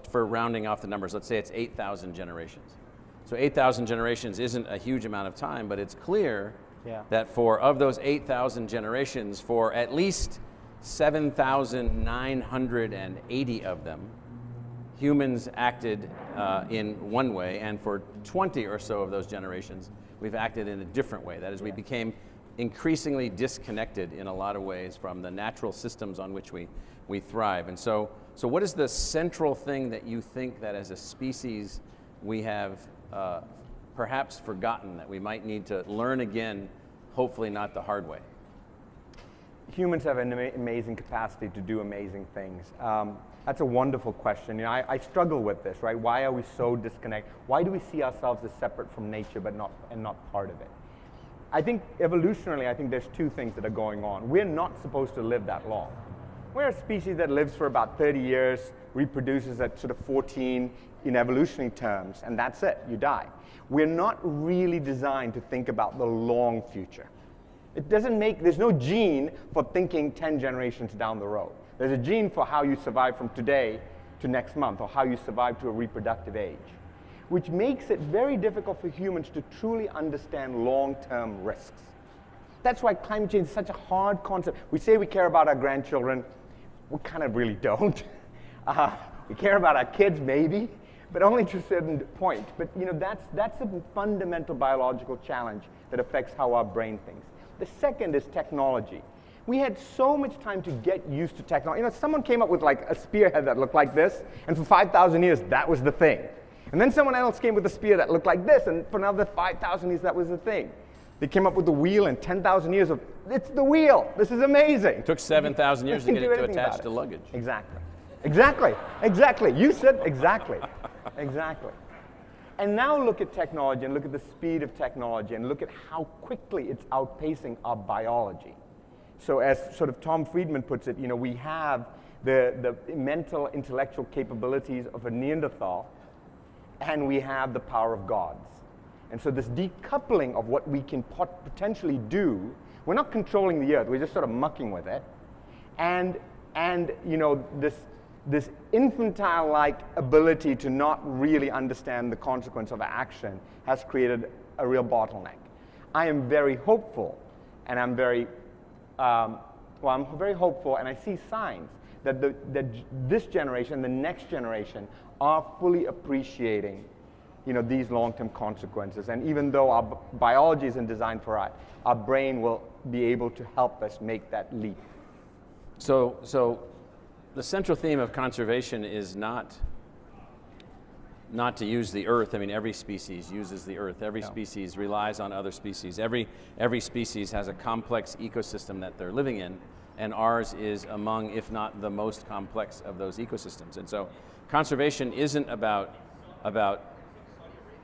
for rounding off the numbers, let's say it's 8,000 generations. So 8,000 generations isn't a huge amount of time, but it's clear that of those 8,000 generations, for at least 7,980 of them, humans acted in one way, and for 20 or so of those generations, we've acted in a different way. That is, we became increasingly disconnected in a lot of ways from the natural systems on which we thrive. And so what is the central thing that you think that as a species we have perhaps forgotten, that we might need to learn again, hopefully not the hard way? Humans have an amazing capacity to do amazing things. That's a wonderful question. You know, I struggle with this, right? Why are we so disconnected? Why do we see ourselves as separate from nature but not part of it? I think evolutionarily, I think there's two things that are going on. We're not supposed to live that long. We're a species that lives for about 30 years, reproduces at sort of 14 in evolutionary terms, and that's it, you die. We're not really designed to think about the long future. There's no gene for thinking 10 generations down the road. There's a gene for how you survive from today to next month, or how you survive to a reproductive age, which makes it very difficult for humans to truly understand long-term risks. That's why climate change is such a hard concept. We say we care about our grandchildren, we kind of really don't. We care about our kids maybe, but only to a certain point. But you know, that's a fundamental biological challenge that affects how our brain thinks. The second is technology. We had so much time to get used to technology. You know, someone came up with like a spearhead that looked like this, and for 5,000 years, that was the thing. And then someone else came with a spear that looked like this, and for another 5,000 years, that was the thing. They came up with the wheel, and 10,000 years of, it's the wheel, this is amazing. It took 7,000 years to get it to attach to luggage. Exactly. Exactly. You said exactly. Exactly. And now look at technology, and look at the speed of technology, and look at how quickly it's outpacing our biology. So as sort of Tom Friedman puts it, you know, we have the mental, intellectual capabilities of a Neanderthal, and we have the power of gods. And so this decoupling of what we can potentially do, we're not controlling the earth, we're just sort of mucking with it. And you know, this infantile-like ability to not really understand the consequence of our action has created a real bottleneck. I am very hopeful, and I'm very hopeful, and I see signs that this generation, the next generation, are fully appreciating, you know, these long-term consequences. And even though our biology isn't designed for it, our brain will be able to help us make that leap. So the central theme of conservation is not to use the earth. I mean, every species uses the earth. Every species relies on other species. Every species has a complex ecosystem that they're living in, and ours is among, if not the most complex of those ecosystems. And so conservation isn't about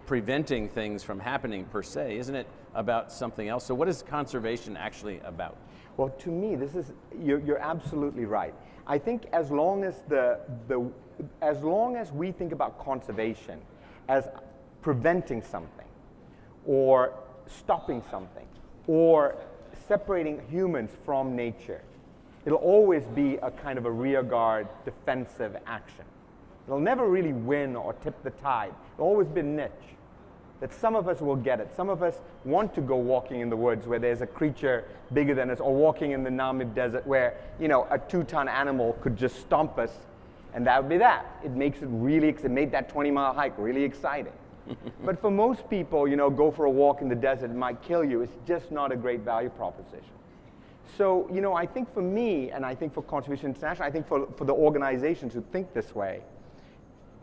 preventing things from happening per se. Isn't it about something else? So what is conservation actually about? Well, to me, you're absolutely right. I think as long as we think about conservation as preventing something, or stopping something, or separating humans from nature, it'll always be a kind of a rearguard defensive action. It'll never really win or tip the tide. It'll always be niche. That some of us will get it. Some of us want to go walking in the woods where there's a creature bigger than us, or walking in the Namib desert where, you know, a 2-ton animal could just stomp us, and that would be that. It makes it really, it made that 20-mile hike really exciting. But for most people, you know, go for a walk in the desert, it might kill you. It's just not a great value proposition. So, you know, I think for me, and I think for Conservation International, I think for the organizations who think this way,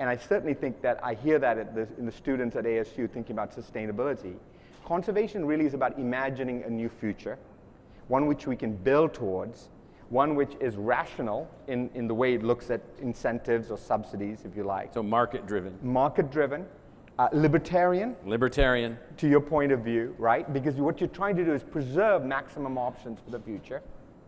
and I certainly think that I hear that in the students at ASU thinking about sustainability. Conservation really is about imagining a new future, one which we can build towards, one which is rational in the way it looks at incentives or subsidies, if you like. So market-driven. Market-driven, libertarian. Libertarian. To your point of view, right? Because what you're trying to do is preserve maximum options for the future,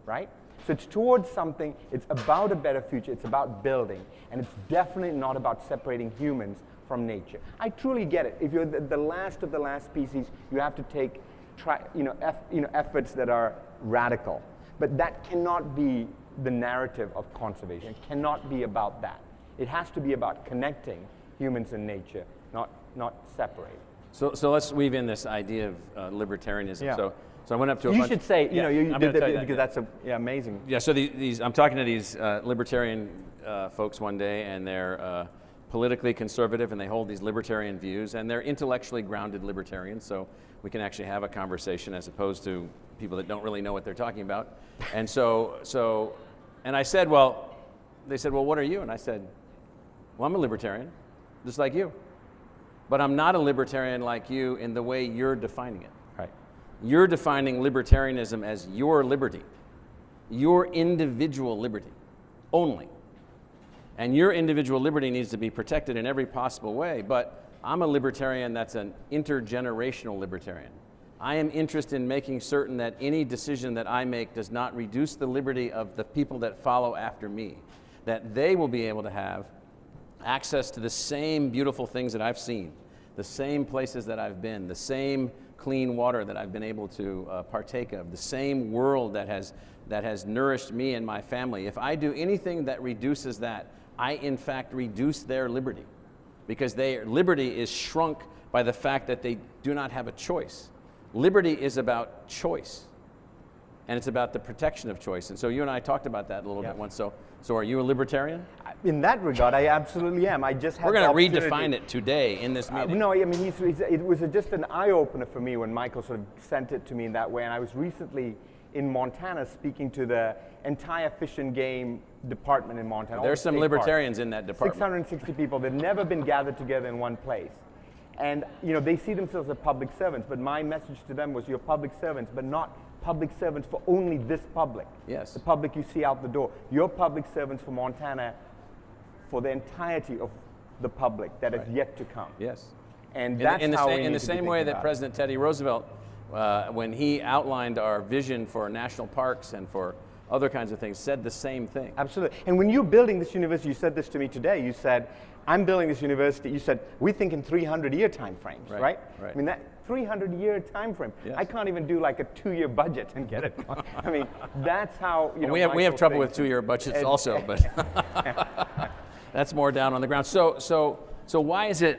right? So it's towards something, it's about a better future, it's about building, and it's definitely not about separating humans from nature. I truly get it. If you're the last of the last species, you have to take efforts that are radical. But that cannot be the narrative of conservation. It cannot be about that. It has to be about connecting humans and nature, not separating. So let's weave in this idea of libertarianism. Yeah. So I went up to a You bunch. should say, Yeah, you I'm did gonna tell you that because that's amazing. Yeah, so I'm talking to these libertarian folks one day, and they're politically conservative, and they hold these libertarian views, and they're intellectually grounded libertarians, so we can actually have a conversation as opposed to people that don't really know what they're talking about. And and I said, well, they said, well, what are you? And I said, well, I'm a libertarian, just like you. But I'm not a libertarian like you in the way you're defining it. Right. You're defining libertarianism as your liberty, your individual liberty only. And your individual liberty needs to be protected in every possible way, but I'm a libertarian that's an intergenerational libertarian. I am interested in making certain that any decision that I make does not reduce the liberty of the people that follow after me, that they will be able to have access to the same beautiful things that I've seen, the same places that I've been, the same clean water that I've been able to partake of, the same world that has nourished me and my family. If I do anything that reduces that, I in fact reduce their liberty, because their liberty is shrunk by the fact that they do not have a choice. Liberty is about choice, and it's about the protection of choice. And so you and I talked about that a little bit once. So are you a libertarian? In that regard, I absolutely am. I just had We're going the to redefine it today in this meeting. No, I mean, it was just an eye-opener for me when Michael sort of sent it to me in that way. And I was recently in Montana speaking to the entire Fish and Game department in Montana. There's some libertarians in that department. 660 people. They've never been gathered together in one place. And they see themselves as public servants, but my message to them was, you're public servants, but not public servants for only this public. Yes. The public you see out the door. You're public servants for Montana for the entirety of the public that is yet to come. Yes. And that's how we need in the to be same way thinking that about it. President Teddy Roosevelt, when he outlined our vision for national parks and for other kinds of things, said the same thing. Absolutely. And when you're building this university, you said this to me today, you said, I'm building this university, you said, we think in 300-year time frames, right? Right. I mean, that 300-year time frame, Yes. I can't even do like a 2-year budget and get it. I mean, that's how, we have trouble with 2-year budgets also, but that's more down on the ground. So why is it,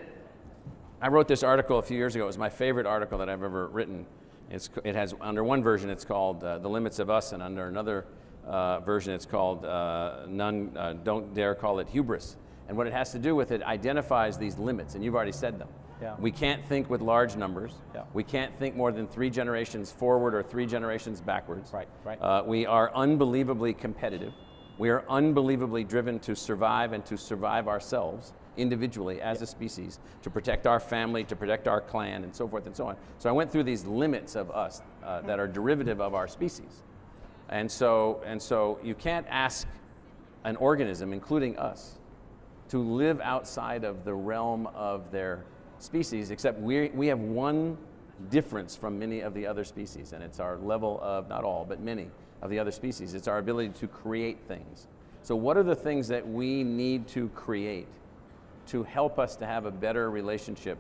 I wrote this article a few years ago, it was my favorite article that I've ever written. It has, under one version it's called The Limits of Us, and under another version it's called Don't Dare Call It Hubris. And what it has to do with, it identifies these limits, and you've already said them. Yeah. We can't think with large numbers. Yeah. We can't think more than 3 generations forward or 3 generations backwards. Right. We are unbelievably competitive. We are unbelievably driven to survive and to survive ourselves individually as a species, to protect our family, to protect our clan, and so forth and so on. So I went through these limits of us that are derivative of our species. And so you can't ask an organism, including us, to live outside of the realm of their species, except we have one difference from many of the other species, and it's our level of, not all, but many of the other species. It's our ability to create things. So what are the things that we need to create to help us to have a better relationship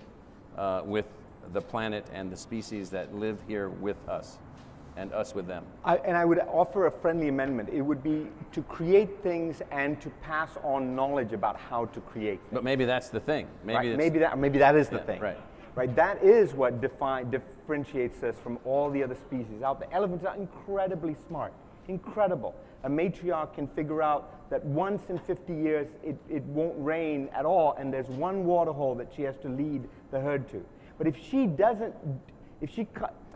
with the planet and the species that live here with us, and us with them? And I would offer a friendly amendment. It would be to create things and to pass on knowledge about how to create things. But maybe that's the thing. Maybe that is the thing. Right. That is what differentiates us from all the other species out there. Elephants are incredibly smart, incredible. A matriarch can figure out that once in 50 years it won't rain at all, and there's one water hole that she has to lead the herd to. But if she doesn't,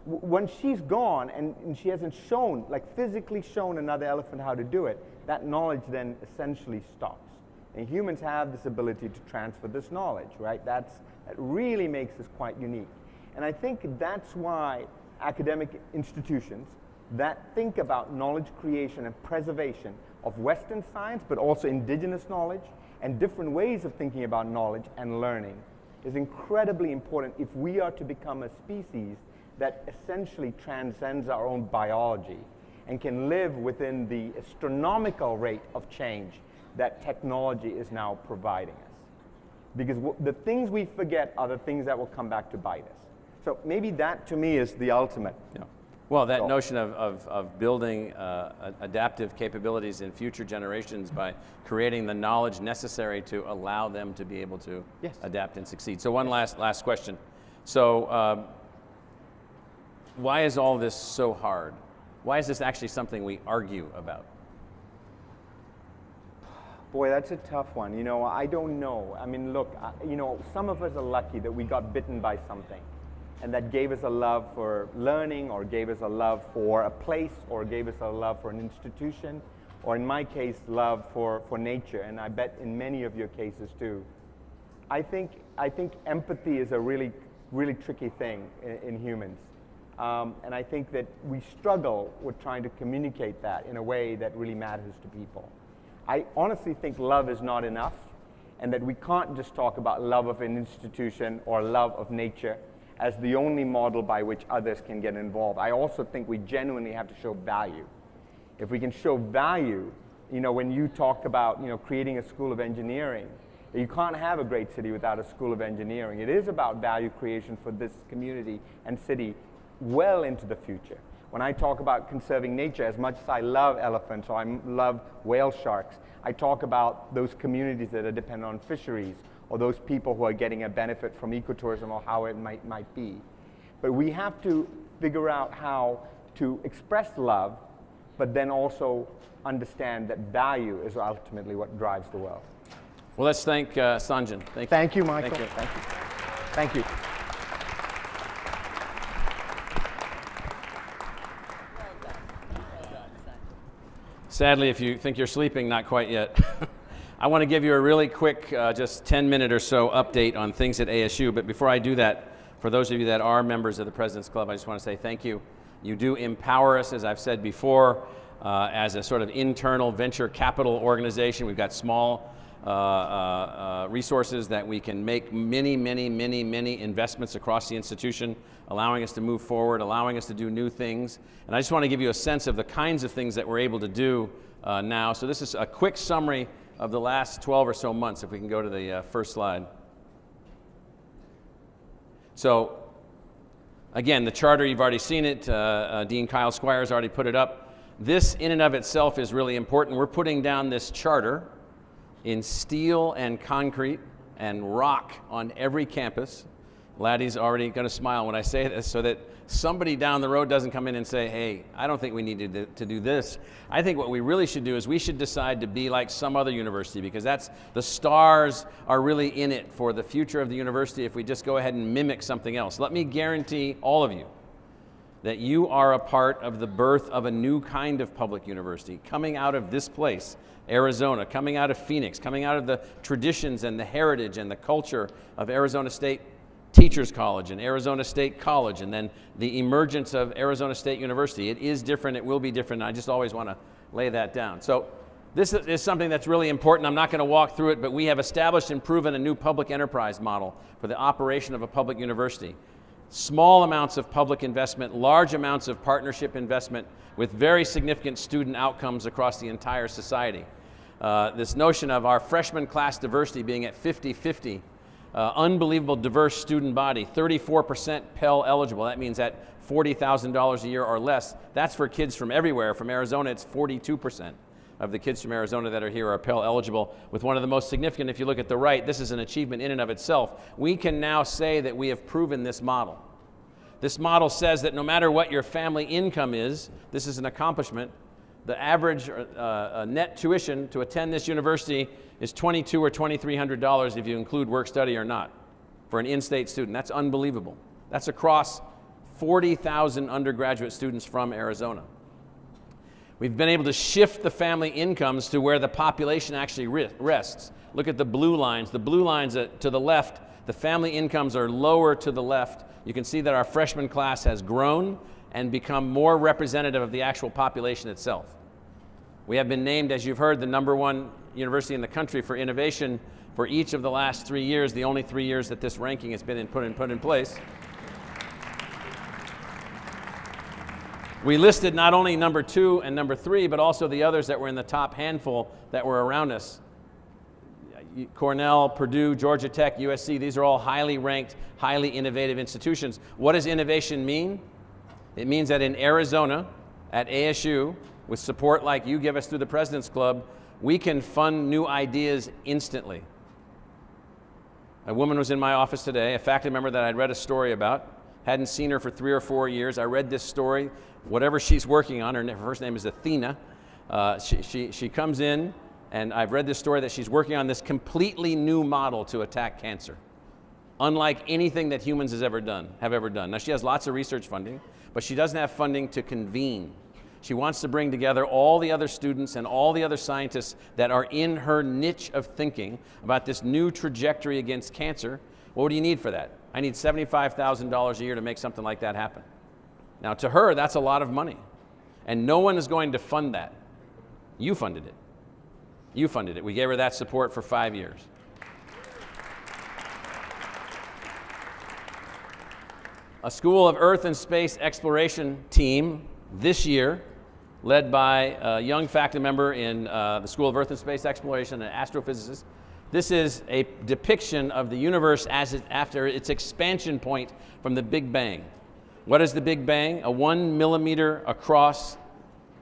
when she's gone and she hasn't shown, like physically shown another elephant how to do it, that knowledge then essentially stops. And humans have this ability to transfer this knowledge, right? That really makes us quite unique. And I think that's why academic institutions that think about knowledge creation and preservation of Western science, but also indigenous knowledge and different ways of thinking about knowledge and learning is incredibly important if we are to become a species that essentially transcends our own biology and can live within the astronomical rate of change that technology is now providing us. Because the things we forget are the things that will come back to bite us. So maybe that, to me, is the ultimate. Yeah. Well, that notion of building adaptive capabilities in future generations by creating the knowledge necessary to allow them to be able to adapt and succeed. So one last question. So why is all this so hard? Why is this actually something we argue about? Boy, that's a tough one. You know, I don't know. I mean, look, you know, some of us are lucky that we got bitten by something, and that gave us a love for learning, or gave us a love for a place, or gave us a love for an institution, or in my case, love for nature, and I bet in many of your cases too. I think empathy is a really, really tricky thing in humans. And I think that we struggle with trying to communicate that in a way that really matters to people. I honestly think love is not enough, and that we can't just talk about love of an institution or love of nature as the only model by which others can get involved. I also think we genuinely have to show value. If we can show value, you know, when you talk about, you know, creating a school of engineering, you can't have a great city without a school of engineering. It is about value creation for this community and city well into the future. When I talk about conserving nature, as much as I love elephants or I love whale sharks, I talk about those communities that are dependent on fisheries, or those people who are getting a benefit from ecotourism, or how it might be. But we have to figure out how to express love, but then also understand that value is ultimately what drives the world. Well, let's thank Sanjayan. Thank you, Michael. Thank you. Thank you. Sadly, if you think you're sleeping, not quite yet. I want to give you a really quick, just 10-minute or so update on things at ASU. But before I do that, for those of you that are members of the President's Club, I just want to say thank you. You do empower us, as I've said before, as a sort of internal venture capital organization. We've got small resources that we can make many investments across the institution, allowing us to move forward, allowing us to do new things. And I just want to give you a sense of the kinds of things that we're able to do now. So this is a quick summary of the last 12 or so months, if we can go to the first slide. So again, the charter, you've already seen it. Dean Kyle Squires already put it up. This in and of itself is really important. We're putting down this charter in steel and concrete and rock on every campus. Laddie's already going to smile when I say this, so that somebody down the road doesn't come in and say, hey, I don't think we need to do this. I think what we really should do is we should decide to be like some other university, because that's, the stars are really in it for the future of the university if we just go ahead and mimic something else. Let me guarantee all of you that you are a part of the birth of a new kind of public university coming out of this place, Arizona, coming out of Phoenix, coming out of the traditions and the heritage and the culture of Arizona State Teachers College and Arizona State College, and then the emergence of Arizona State University. It is different, it will be different, and I just always want to lay that down. So this is something that's really important. I'm not going to walk through it, but we have established and proven a new public enterprise model for the operation of a public university. Small amounts of public investment, large amounts of partnership investment with very significant student outcomes across the entire society. This notion of our freshman class diversity being at 50-50, unbelievable diverse student body, 34% Pell eligible. That means at $40,000 a year or less. That's for kids from everywhere. From Arizona, it's 42% of the kids from Arizona that are here are Pell eligible, with one of the most significant, if you look at the right, this is an achievement in and of itself. We can now say that we have proven this model. This model says that no matter what your family income is, this is an accomplishment. The average net tuition to attend this university is $2,200 or $2,300 if you include work study or not for an in-state student. That's unbelievable. That's across 40,000 undergraduate students from Arizona. We've been able to shift the family incomes to where the population actually rests. Look at the blue lines. The blue lines to the left, the family incomes are lower to the left. You can see that our freshman class has grown and become more representative of the actual population itself. We have been named, as you've heard, the #1 university in the country for innovation for each of the last 3 years, the only 3 years that this ranking has been put in place. We listed not only number 2 and number 3, but also the others that were in the top handful that were around us. Cornell, Purdue, Georgia Tech, USC, these are all highly ranked, highly innovative institutions. What does innovation mean? It means that in Arizona, at ASU, with support like you give us through the President's Club, we can fund new ideas instantly. A woman was in my office today, a faculty member that I'd read a story about. Hadn't seen her for 3 or 4 years. I read this story. Whatever she's working on, her first name is Athena. She comes in, and I've read this story that she's working on this completely new model to attack cancer, unlike anything that humans have ever done. Now, she has lots of research funding, but she doesn't have funding to convene. She wants to bring together all the other students and all the other scientists that are in her niche of thinking about this new trajectory against cancer. What do you need for that? I need $75,000 a year to make something like that happen. Now, to her, that's a lot of money. And no one is going to fund that. You funded it. You funded it. We gave her that support for 5 years. A School of Earth and Space Exploration team this year, led by a young faculty member in the School of Earth and Space Exploration, an astrophysicist. This is a depiction of the universe after its expansion point from the Big Bang. What is the Big Bang? A 1 millimeter across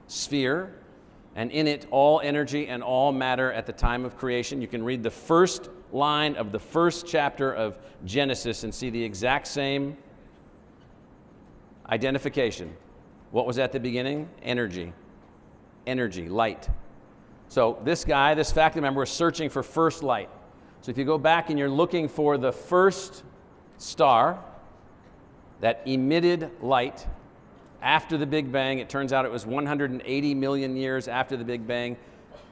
sphere, and in it all energy and all matter at the time of creation. You can read the first line of the first chapter of Genesis and see the exact same identification. What was at the beginning? Energy. Energy, light. So this guy, this faculty member, is searching for first light. So if you go back and you're looking for the first star that emitted light after the Big Bang, it turns out it was 180 million years after the Big Bang.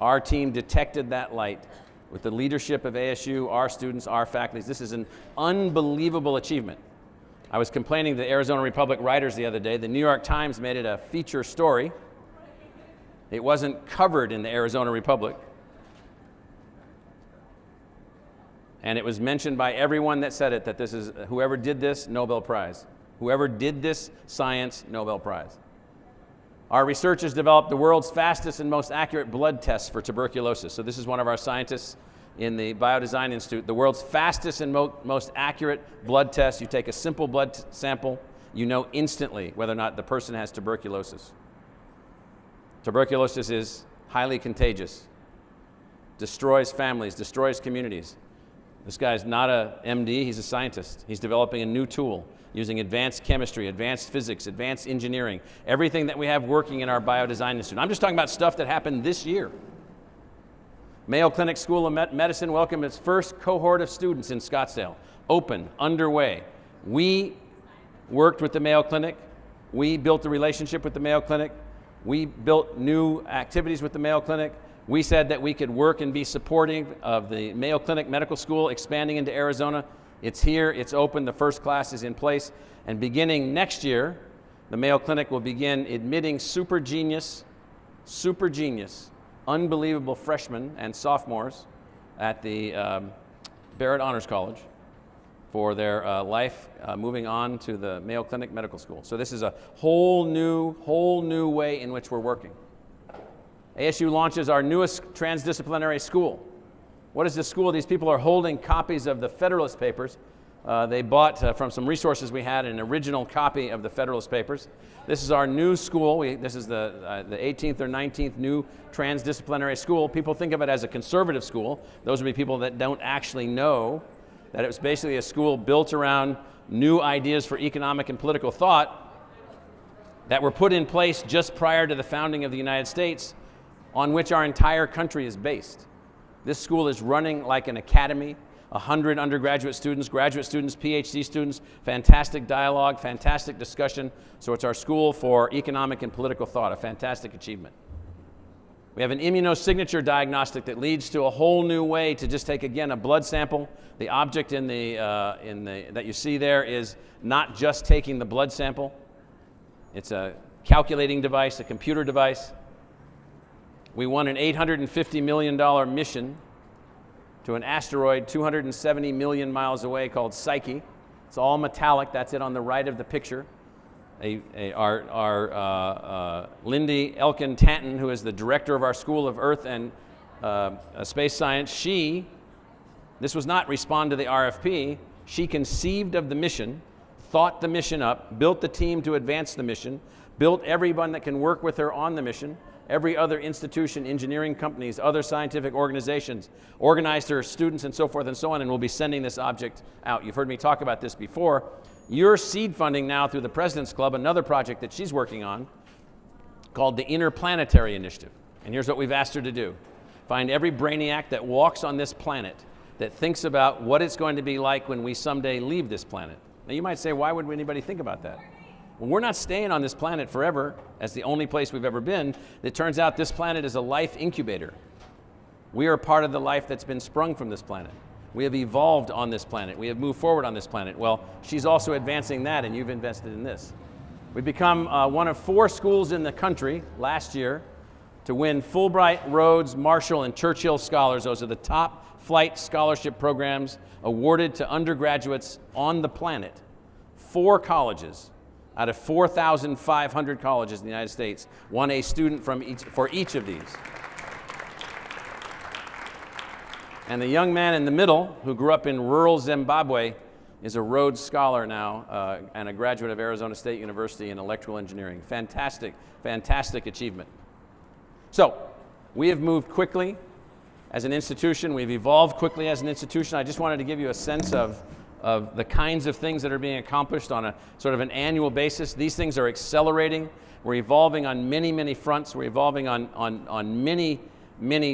Our team detected that light with the leadership of ASU, our students, our faculty. This is an unbelievable achievement. I was complaining to the Arizona Republic writers the other day. The New York Times made it a feature story. It wasn't covered in the Arizona Republic. And it was mentioned by everyone that said it, that this is, whoever did this, Nobel Prize. Whoever did this science, Nobel Prize. Our researchers developed the world's fastest and most accurate blood tests for tuberculosis. So this is one of our scientists in the Biodesign Institute. The world's fastest and most accurate blood test. You take a simple blood sample, you know instantly whether or not the person has tuberculosis. Tuberculosis is highly contagious, destroys families, destroys communities. This guy's not a MD, he's a scientist. He's developing a new tool using advanced chemistry, advanced physics, advanced engineering, everything that we have working in our Biodesign Institute. I'm just talking about stuff that happened this year. Mayo Clinic School of Medicine welcomed its first cohort of students in Scottsdale. Open, underway. We worked with the Mayo Clinic. We built a relationship with the Mayo Clinic. We built new activities with the Mayo Clinic. We said that we could work and be supporting of the Mayo Clinic Medical School expanding into Arizona. It's here, it's open, the first class is in place. And beginning next year, the Mayo Clinic will begin admitting super genius, unbelievable freshmen and sophomores at the Barrett Honors College for their life moving on to the Mayo Clinic Medical School. So this is a whole new way in which we're working. ASU launches our newest transdisciplinary school. What is this school? These people are holding copies of the Federalist Papers. They bought from some resources we had an original copy of the Federalist Papers. This is our new school. This is the 18th or 19th new transdisciplinary school. People think of it as a conservative school. Those would be people that don't actually know that it was basically a school built around new ideas for economic and political thought that were put in place just prior to the founding of the United States, on which our entire country is based. This school is running like an academy, 100 undergraduate students, graduate students, PhD students, fantastic dialogue, fantastic discussion. So it's our school for economic and political thought, a fantastic achievement. We have an immunosignature diagnostic that leads to a whole new way to just take, again, a blood sample. The object that you see there is not just taking the blood sample. It's a calculating device, a computer device. We won an $850 million mission to an asteroid 270 million miles away called Psyche. It's all metallic. That's it on the right of the picture. Lindy Elkin Tanton, who is the director of our School of Earth and Space Science, this was not respond to the RFP, she conceived of the mission, thought the mission up, built the team to advance the mission, built everyone that can work with her on the mission, every other institution, engineering companies, other scientific organizations, organized her students and so forth and so on, and we'll be sending this object out. You've heard me talk about this before. You're seed funding now through the President's Club another project that she's working on called the Interplanetary Initiative. And here's what we've asked her to do. Find every brainiac that walks on this planet that thinks about what it's going to be like when we someday leave this planet. Now you might say, why would anybody think about that? Well, we're not staying on this planet forever as the only place we've ever been. It turns out this planet is a life incubator. We are part of the life that's been sprung from this planet. We have evolved on this planet. We have moved forward on this planet. Well, she's also advancing that, and you've invested in this. We've become one of 4 schools in the country last year to win Fulbright, Rhodes, Marshall, and Churchill Scholars. Those are the top flight scholarship programs awarded to undergraduates on the planet. 4 colleges out of 4,500 colleges in the United States won a student for each of these. And the young man in the middle, who grew up in rural Zimbabwe, is a Rhodes Scholar now and a graduate of Arizona State University in electrical engineering. Fantastic, fantastic achievement. So, we have moved quickly as an institution. We've evolved quickly as an institution. I just wanted to give you a sense of the kinds of things that are being accomplished on a sort of an annual basis. These things are accelerating. We're evolving on many, many fronts. We're evolving on many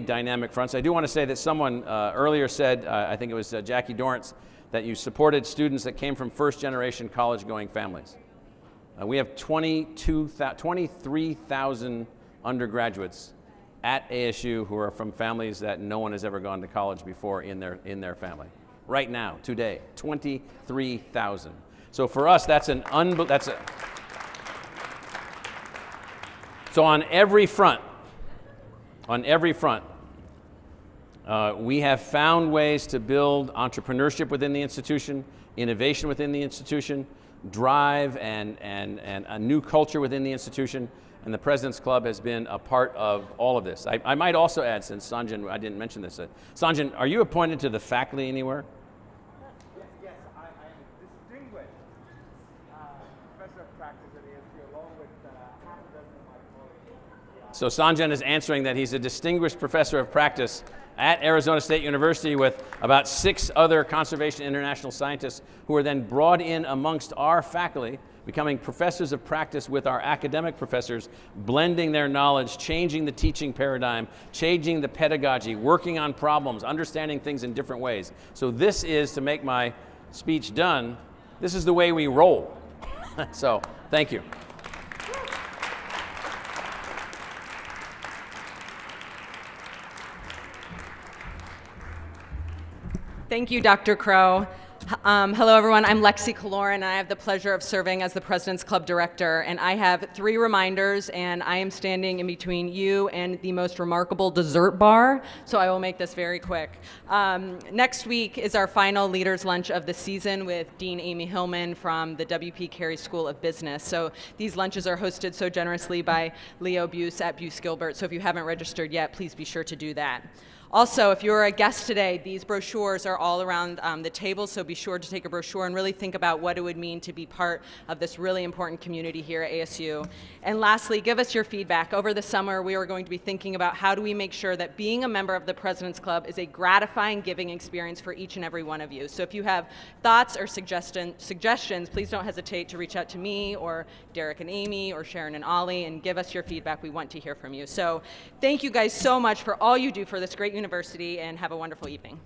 dynamic fronts. I do want to say that someone earlier said, I think it was Jackie Dorrance, that you supported students that came from first-generation college-going families. We have 23,000 undergraduates at ASU who are from families that no one has ever gone to college before in their family. Right now, today, 23,000. So for us, so on every front, we have found ways to build entrepreneurship within the institution, innovation within the institution, drive and a new culture within the institution, and the President's Club has been a part of all of this. I might also add, since Sanjayan, I didn't mention this, Sanjayan, are you appointed to the faculty anywhere? Yes, I am distinguished professor of practice at ASU along with half a dozen of my colleagues. So Sanjayan is answering that he's a distinguished professor of practice at Arizona State University with about 6 other conservation international scientists who are then brought in amongst our faculty, becoming professors of practice with our academic professors, blending their knowledge, changing the teaching paradigm, changing the pedagogy, working on problems, understanding things in different ways. So this is, to make my speech done, this is the way we roll. So, thank you. Thank you, Dr. Crow. Hello, everyone. I'm Lexi Kaloran, and I have the pleasure of serving as the President's Club Director. And I have 3 reminders, and I am standing in between you and the most remarkable dessert bar, so I will make this very quick. Next week is our final Leaders Lunch of the season with Dean Amy Hillman from the W.P. Carey School of Business. So these lunches are hosted so generously by Leo Buse at Buse Gilbert, so if you haven't registered yet, please be sure to do that. Also, if you're a guest today, these brochures are all around the table, so be sure to take a brochure and really think about what it would mean to be part of this really important community here at ASU. And lastly, give us your feedback. Over the summer, we are going to be thinking about how do we make sure that being a member of the President's Club is a gratifying, giving experience for each and every one of you. So if you have thoughts or suggestions, please don't hesitate to reach out to me or Derek and Amy or Sharon and Ollie and give us your feedback. We want to hear from you. So thank you guys so much for all you do for this great university, and have a wonderful evening.